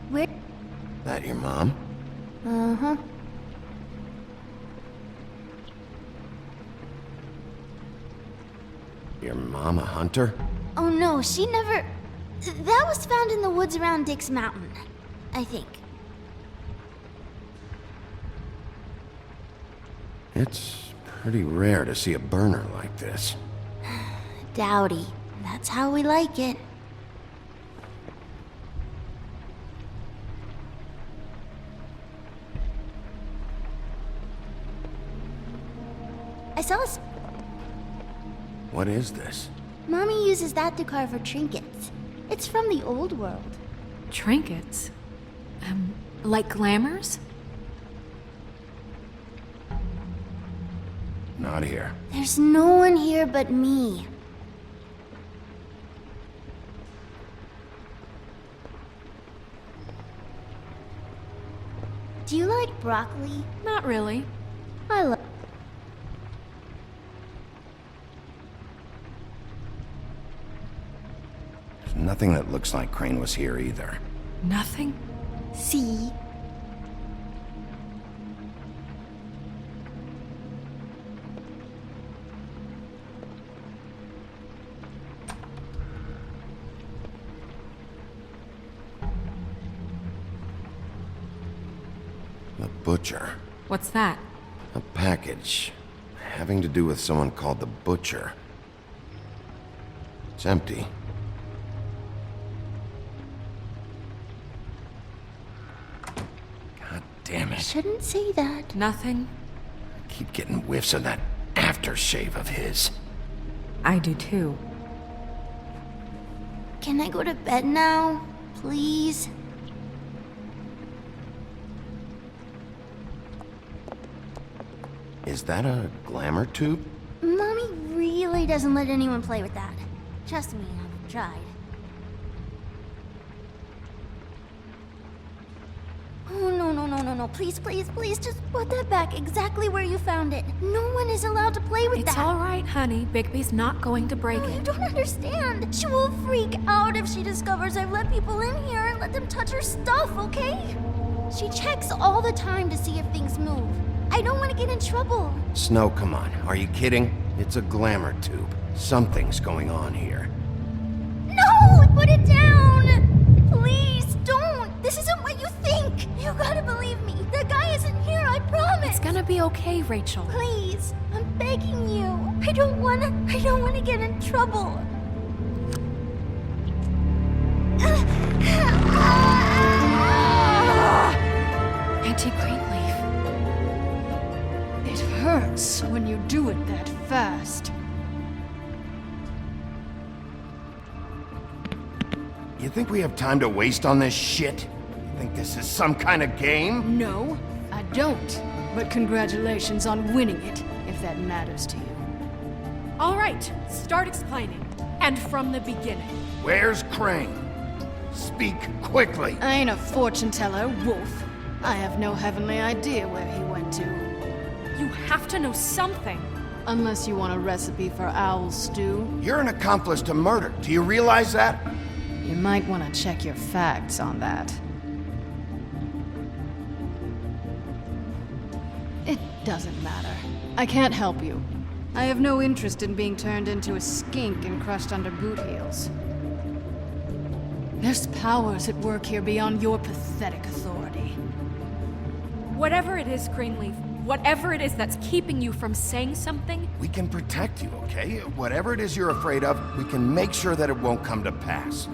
Where? That your mom? Uh-huh. Your mom a hunter? Oh no, she never... That was found in the woods around Dick's Mountain, I think. It's pretty rare to see a burner like this. Dowdy. That's how we like it. I saw a... What is this? Mommy uses that to carve her trinkets. It's from the old world. Trinkets? Like glamours? Not here. There's no one here but me. Do you like broccoli? Not really. I love... Nothing that looks like Crane was here either. Nothing? See? The Butcher. What's that? A package. Having to do with someone called the Butcher. It's empty. God damn it. Shouldn't say that. Nothing? I keep getting whiffs of that aftershave of his. I do too. Can I go to bed now? Please? Is that a glamour tube? Mommy really doesn't let anyone play with that. Trust me, I've tried. Oh, no. Please, just put that back exactly where you found it. No one is allowed to play with It's that. all right, honey. Bigby's not going to break No, you it. don't understand. She will freak out if she discovers I've let people in here and let them touch her stuff, okay? She checks all the time to see if things move. I don't want to get in trouble. Snow, come on. Are you kidding? It's a glamour tube. Something's going on here. No! Put it down! Please, don't! This isn't what you think! You gotta believe me. The guy isn't here, I promise! It's gonna be okay, Rachel. Please, I'm begging you. I don't wanna get in trouble. Auntie Greenleaf. It hurts when you do it that fast. You think we have time to waste on this shit? You think this is some kind of game? No, I don't. But congratulations on winning it, if that matters to you. All right, start explaining. And from the beginning. Where's Crane? Speak quickly. I ain't a fortune teller, Wolf. I have no heavenly idea where he went to. You have to know something. Unless you want a recipe for owl stew. You're an accomplice to murder. Do you realize that? You might want to check your facts on that. It doesn't matter. I can't help you. I have no interest in being turned into a skink and crushed under boot heels. There's powers at work here beyond your pathetic authority. Whatever it is, Greenleaf, whatever it is that's keeping you from saying something, We can protect you, okay? Whatever it is you're afraid of, we can make sure that it won't come to pass.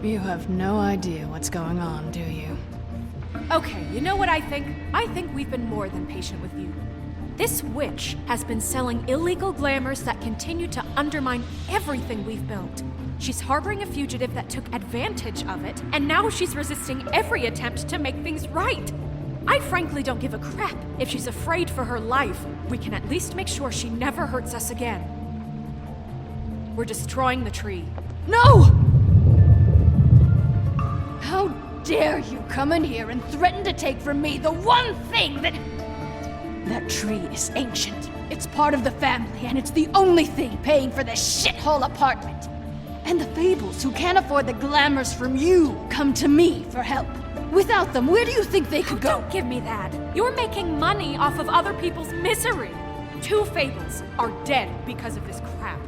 You have no idea what's going on, do you? okay, you know what I think? I think we've been more than patient with you. This witch has been selling illegal glamours that continue to undermine everything we've built. She's harboring a fugitive that took advantage of it, and now she's resisting every attempt to make things right. I frankly don't give a crap if she's afraid for her life. We can at least make sure she never hurts us again. We're destroying the tree. No! How dare you come in here and threaten to take from me the one thing that... That tree is ancient. It's part of the family, and it's the only thing paying for this shithole apartment. And the Fables, who can't afford the glamours from you, come to me for help. Without them, where do you think they could go? Don't give me that. You're making money off of other people's misery. 2 Fables are dead because of this crap.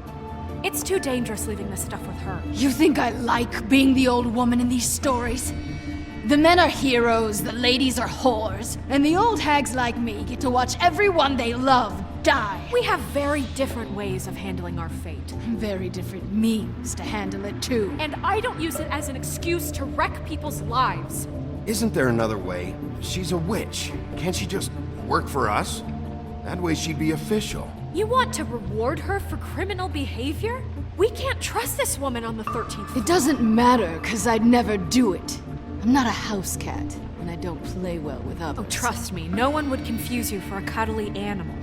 It's too dangerous leaving this stuff with her. You think I like being the old woman in these stories? The men are heroes, the ladies are whores, and the old hags like me get to watch everyone they love die. We have very different ways of handling our fate. Very different means to handle it, too. And I don't use it as an excuse to wreck people's lives. Isn't there another way? She's a witch. Can't she just work for us? That way she'd be official. You want to reward her for criminal behavior? We can't trust this woman on the 13th floor. It doesn't matter, because I'd never do it. I'm not a house cat, and I don't play well with others. Oh, trust me, no one would confuse you for a cuddly animal.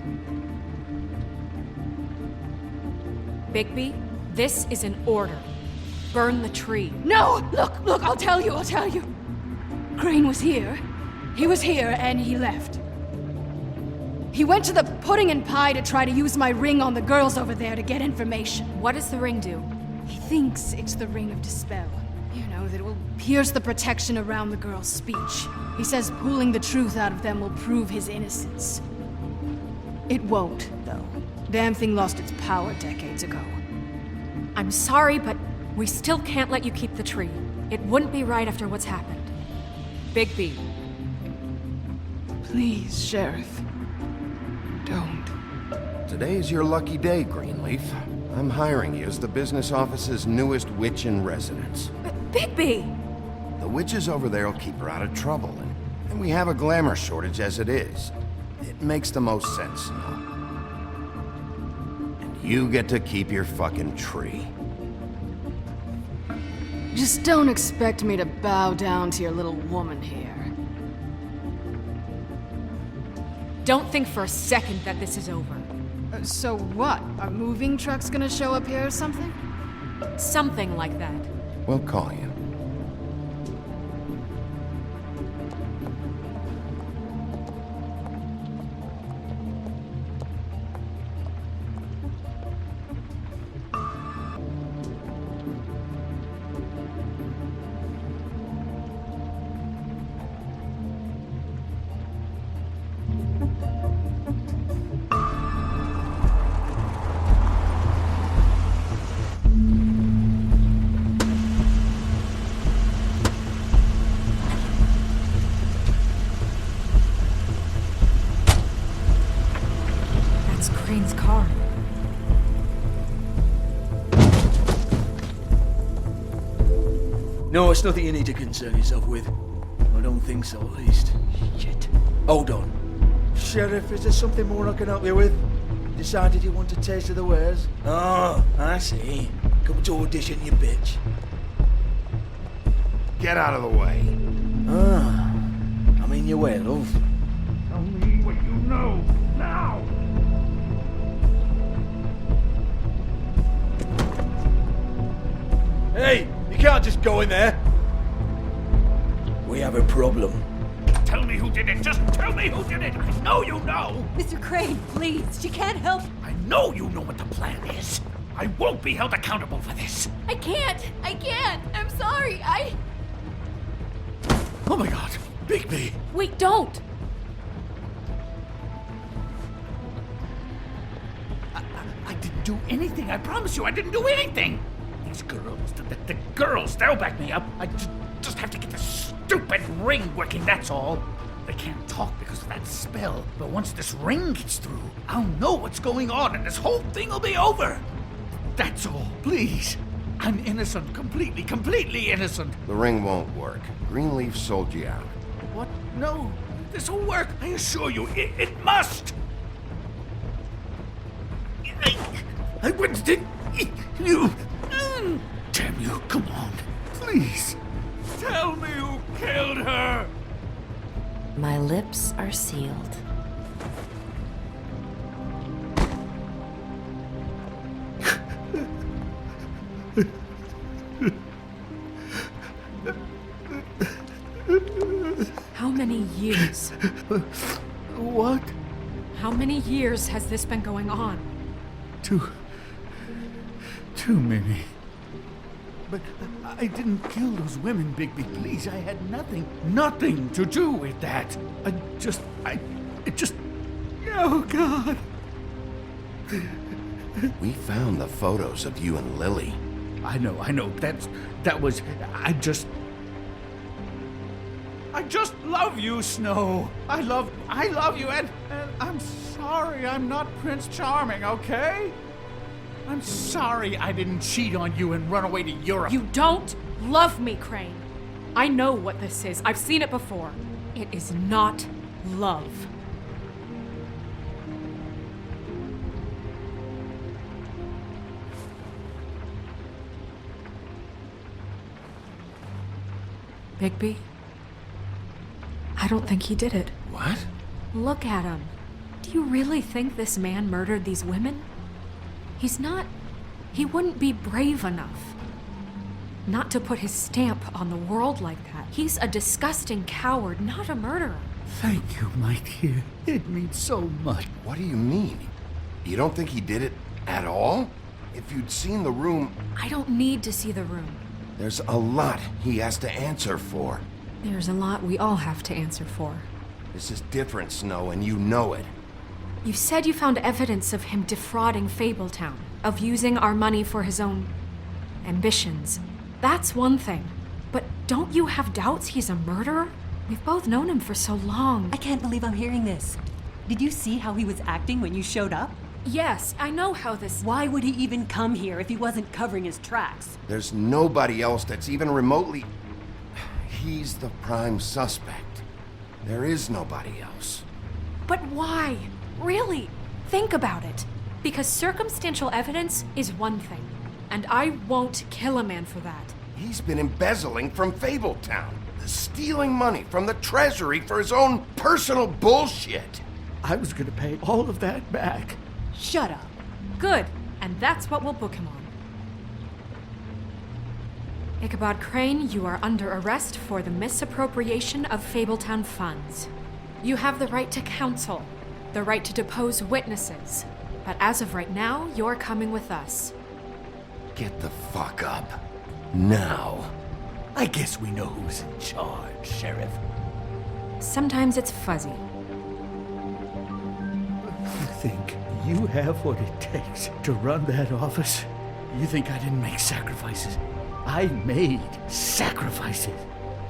Bigby, this is an order. Burn the tree. No! Look, I'll tell you. Crane was here. He was here, and he left. He went to the pudding and pie to try to use my ring on the girls over there to get information. What does the ring do? He thinks it's the Ring of Dispel. You know, that it will pierce the protection around the girl's speech. He says pulling the truth out of them will prove his innocence. It won't, though. Damn thing lost its power decades ago. I'm sorry, but we still can't let you keep the tree. It wouldn't be right after what's happened. Bigby. Please, Sheriff. Don't. Today's your lucky day, Greenleaf. I'm hiring you as the business office's newest witch in residence. Bigby! The witches over there will keep her out of trouble, and we have a glamour shortage as it is. It makes the most sense, Snow. And you get to keep your fucking tree. Just don't expect me to bow down to your little woman here. Don't think for a second that this is over. So what? Are moving trucks gonna show up here or something? Something like that. We'll call you. Crane's car. No, it's nothing you need to concern yourself with. I don't think so, at least. Shit. Hold on. Sheriff, is there something more I can help you with? Decided you want a taste of the wares? Oh, I see. Come to audition, you bitch. Get out of the way. Ah, I'm in your way, love. Tell me what you know, now! Hey, you can't just go in there. We have a problem. Tell me who did it. Just tell me who did it. I know you know. Mr. Crane, please. You can't help. I know you know what the plan is. I won't be held accountable for this. I can't. I'm sorry. Oh my God, Bigby. Wait, don't. I didn't do anything. I promise you, I didn't do anything. These girls, the girls, they'll back me up. I just have to get this stupid ring working, that's all. They can't talk because of that spell, but once this ring gets through, I'll know what's going on and this whole thing will be over. That's all, please. I'm innocent, completely innocent. The ring won't work. Greenleaf sold you out. What? No, this will work. I assure you, it must. I wouldn't did you. Damn you, come on. Please. Tell me who killed her. My lips are sealed. How many years? What? How many years has this been going on? Too many. But I didn't kill those women, Bigby. Please, I had nothing to do with that. Oh, God. We found the photos of you and Lily. I know. I just love you, Snow. I love you, and I'm sorry I'm not Prince Charming, okay? I'm sorry I didn't cheat on you and run away to Europe. You don't love me, Crane. I know what this is. I've seen it before. It is not love. Bigby? I don't think he did it. What? Look at him. Do you really think this man murdered these women? He wouldn't be brave enough. Not to put his stamp on the world like that. He's a disgusting coward, not a murderer. Thank you, my dear. It means so much. What do you mean? You don't think he did it at all? If you'd seen the room, I don't need to see the room. there's a lot he has to answer for. There's a lot we all have to answer for. This is different, Snow, and you know it. You said you found evidence of him defrauding Fabletown, of using our money for his own ambitions. That's one thing. But don't you have doubts he's a murderer? We've both known him for so long. I can't believe I'm hearing this. Did you see how he was acting when you showed up? Yes, I know how this... Why would he even come here if he wasn't covering his tracks? There's nobody else that's even remotely... He's the prime suspect. There is nobody else. But why? Really? Think about it. Because circumstantial evidence is one thing, and I won't kill a man for that. He's been embezzling from Fabletown, stealing money from the treasury for his own personal bullshit. I was gonna pay all of that back. Shut up. Good, and that's what we'll book him on. Ichabod Crane, you are under arrest for the misappropriation of Fabletown funds. You have the right to counsel, the right to depose witnesses, but as of right now, you're coming with us. Get the fuck up. Now. I guess we know who's in charge, Sheriff. Sometimes it's fuzzy. You think you have what it takes to run that office? You think I didn't make sacrifices? I made sacrifices.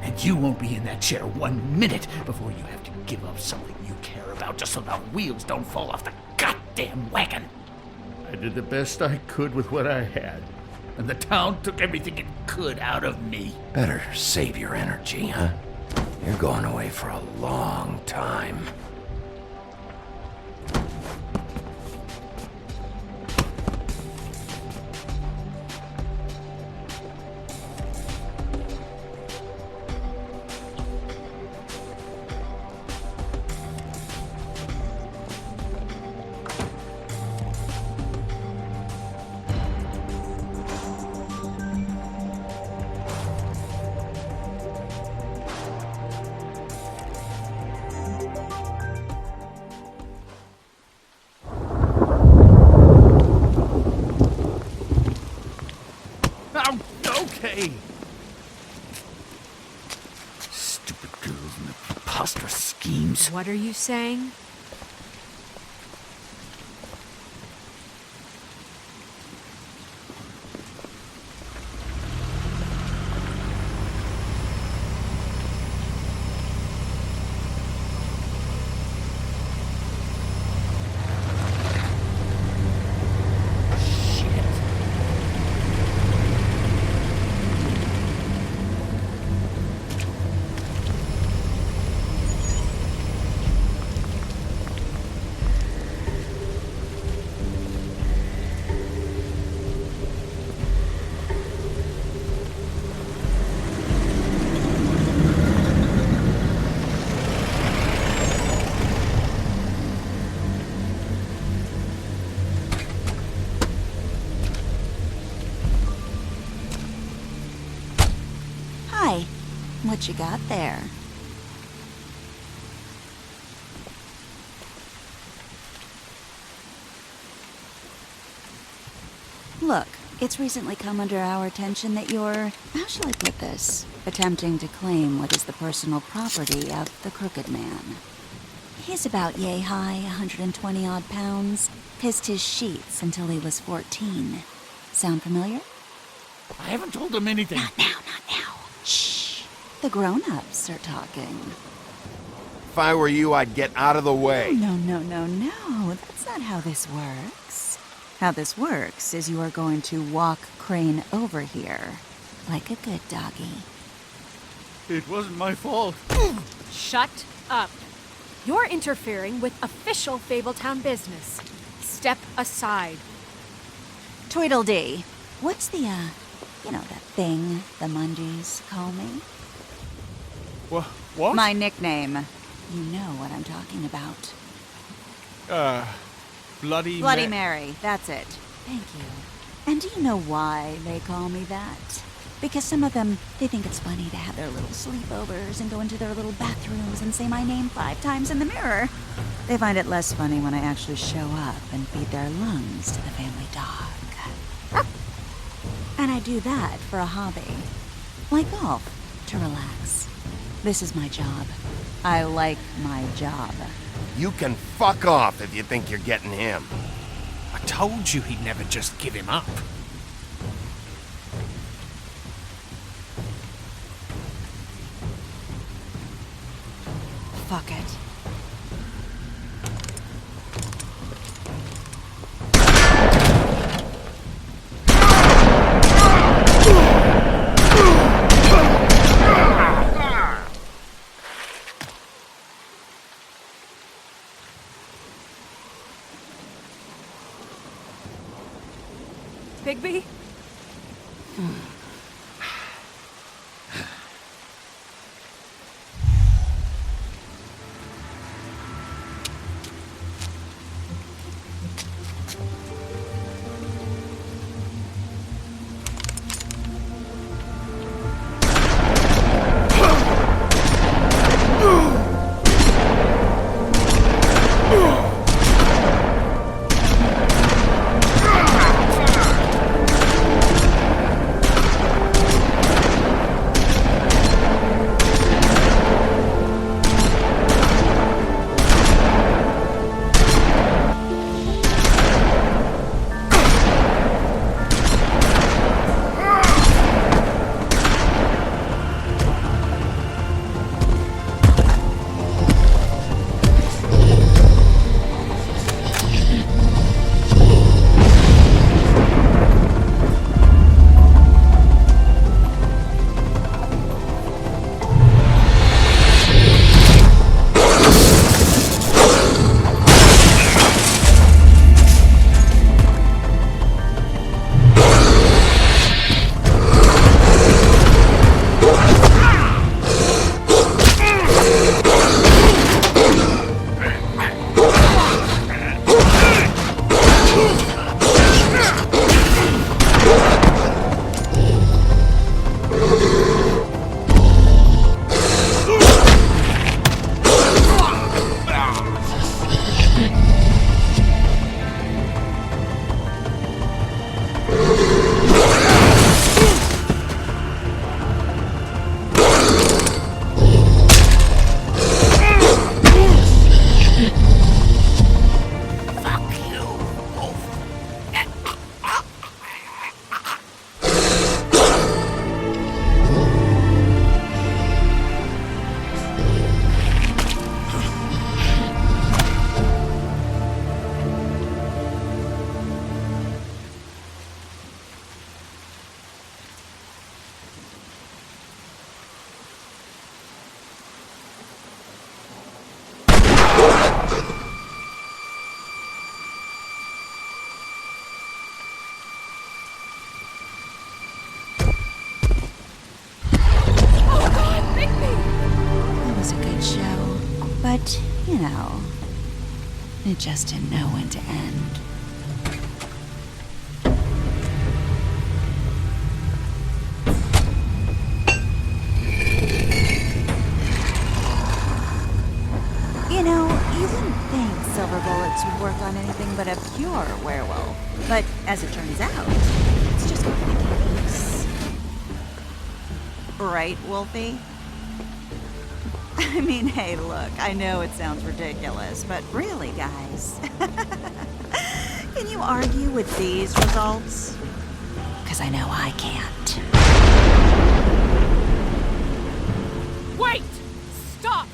And you won't be in that chair 1 minute before you have to give up something you care about just so the wheels don't fall off the goddamn wagon. I did the best I could with what I had, and the town took everything it could out of me. Better save your energy, huh? You're going away for a long time. Okay. Stupid girls and their preposterous schemes. What are you saying? Hi. What you got there? Look, it's recently come under our attention that you're, how shall I put this, attempting to claim what is the personal property of the Crooked Man. He's about yay high, 120 odd pounds, pissed his sheets until he was 14. Sound familiar? I haven't told them anything. Not now. Shh. The grown-ups are talking. If I were you, I'd get out of the way. No. That's not how this works. How this works is you are going to walk Crane over here, like a good doggy. It wasn't my fault. Shut up. You're interfering with official Fabletown business. Step aside. Tweedledee. What's the, that thing the Mundies call me? What? My nickname. You know what I'm talking about. Bloody Mary, that's it. Thank you. And do you know why they call me that? Because some of them, they think it's funny to have their little sleepovers and go into their little bathrooms and say my name 5 times in the mirror. They find it less funny when I actually show up and feed their lungs to the family dog. And I do that for a hobby. Like golf, to relax. This is my job. I like my job. You can fuck off if you think you're getting him. I told you he'd never just give him up. Fuck it. Bigby? But, you know, it just didn't know when to end. You know, you wouldn't think silver bullets would work on anything but a pure werewolf. But as it turns out, it's just not the case. Right, Wolfie? I mean, hey, look, I know it sounds ridiculous, but really, guys, can you argue with these results? Because I know I can't. Wait! Stop!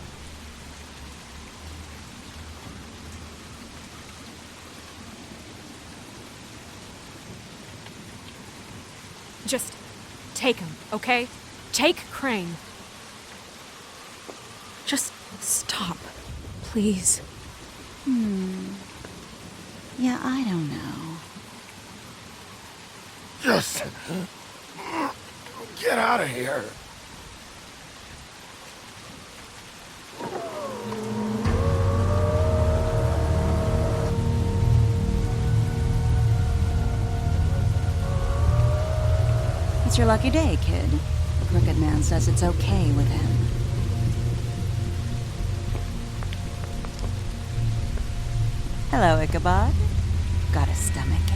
Just take him, okay? Take Crane. Just stop, please. Yeah, I don't know. Just get out of here. It's your lucky day, kid. The Crooked Man says it's okay with him. Hello, Ichabod. Got a stomachache?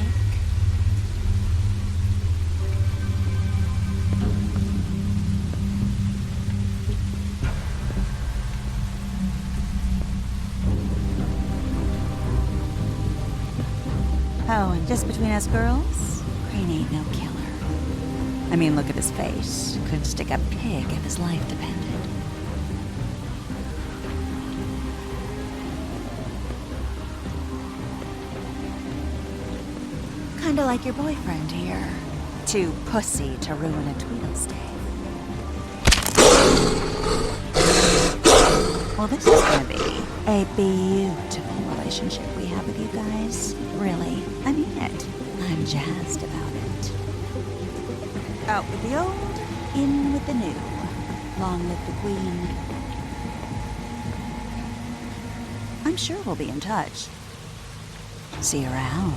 Oh, and just between us girls, Crane ain't no killer. I mean, look at his face. Could stick a pig if his life depended. Kinda like your boyfriend here. Too pussy to ruin a Tweedle's day. Well, this is gonna be a beautiful relationship we have with you guys. Really, I mean it. I'm jazzed about it. Out with the old, in with the new. Long live the Queen. I'm sure we'll be in touch. See you around.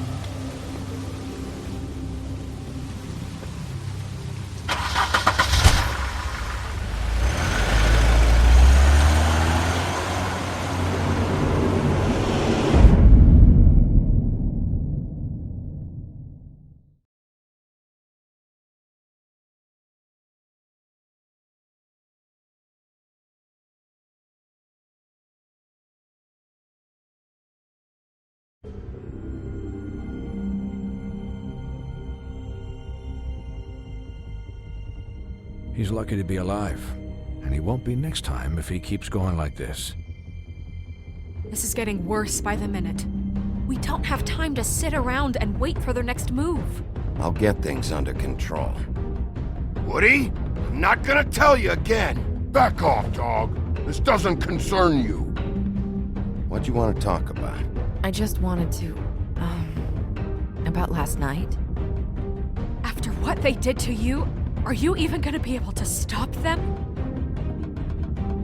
He's lucky to be alive, and he won't be next time if he keeps going like this. This is getting worse by the minute. We don't have time to sit around and wait for their next move. I'll get things under control. Woody, I'm not gonna tell you again. Back off, dog. This doesn't concern you. What do you want to talk about? I just wanted to, about last night. After what they did to you, are you even gonna be able to stop them?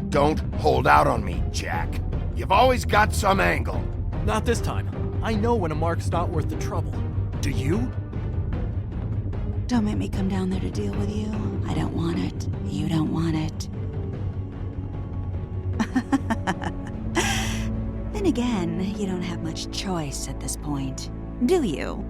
Don't hold out on me, Jack. You've always got some angle. Not this time. I know when a mark's not worth the trouble. Do you? Don't make me come down there to deal with you. I don't want it. You don't want it. Then again, you don't have much choice at this point, do you?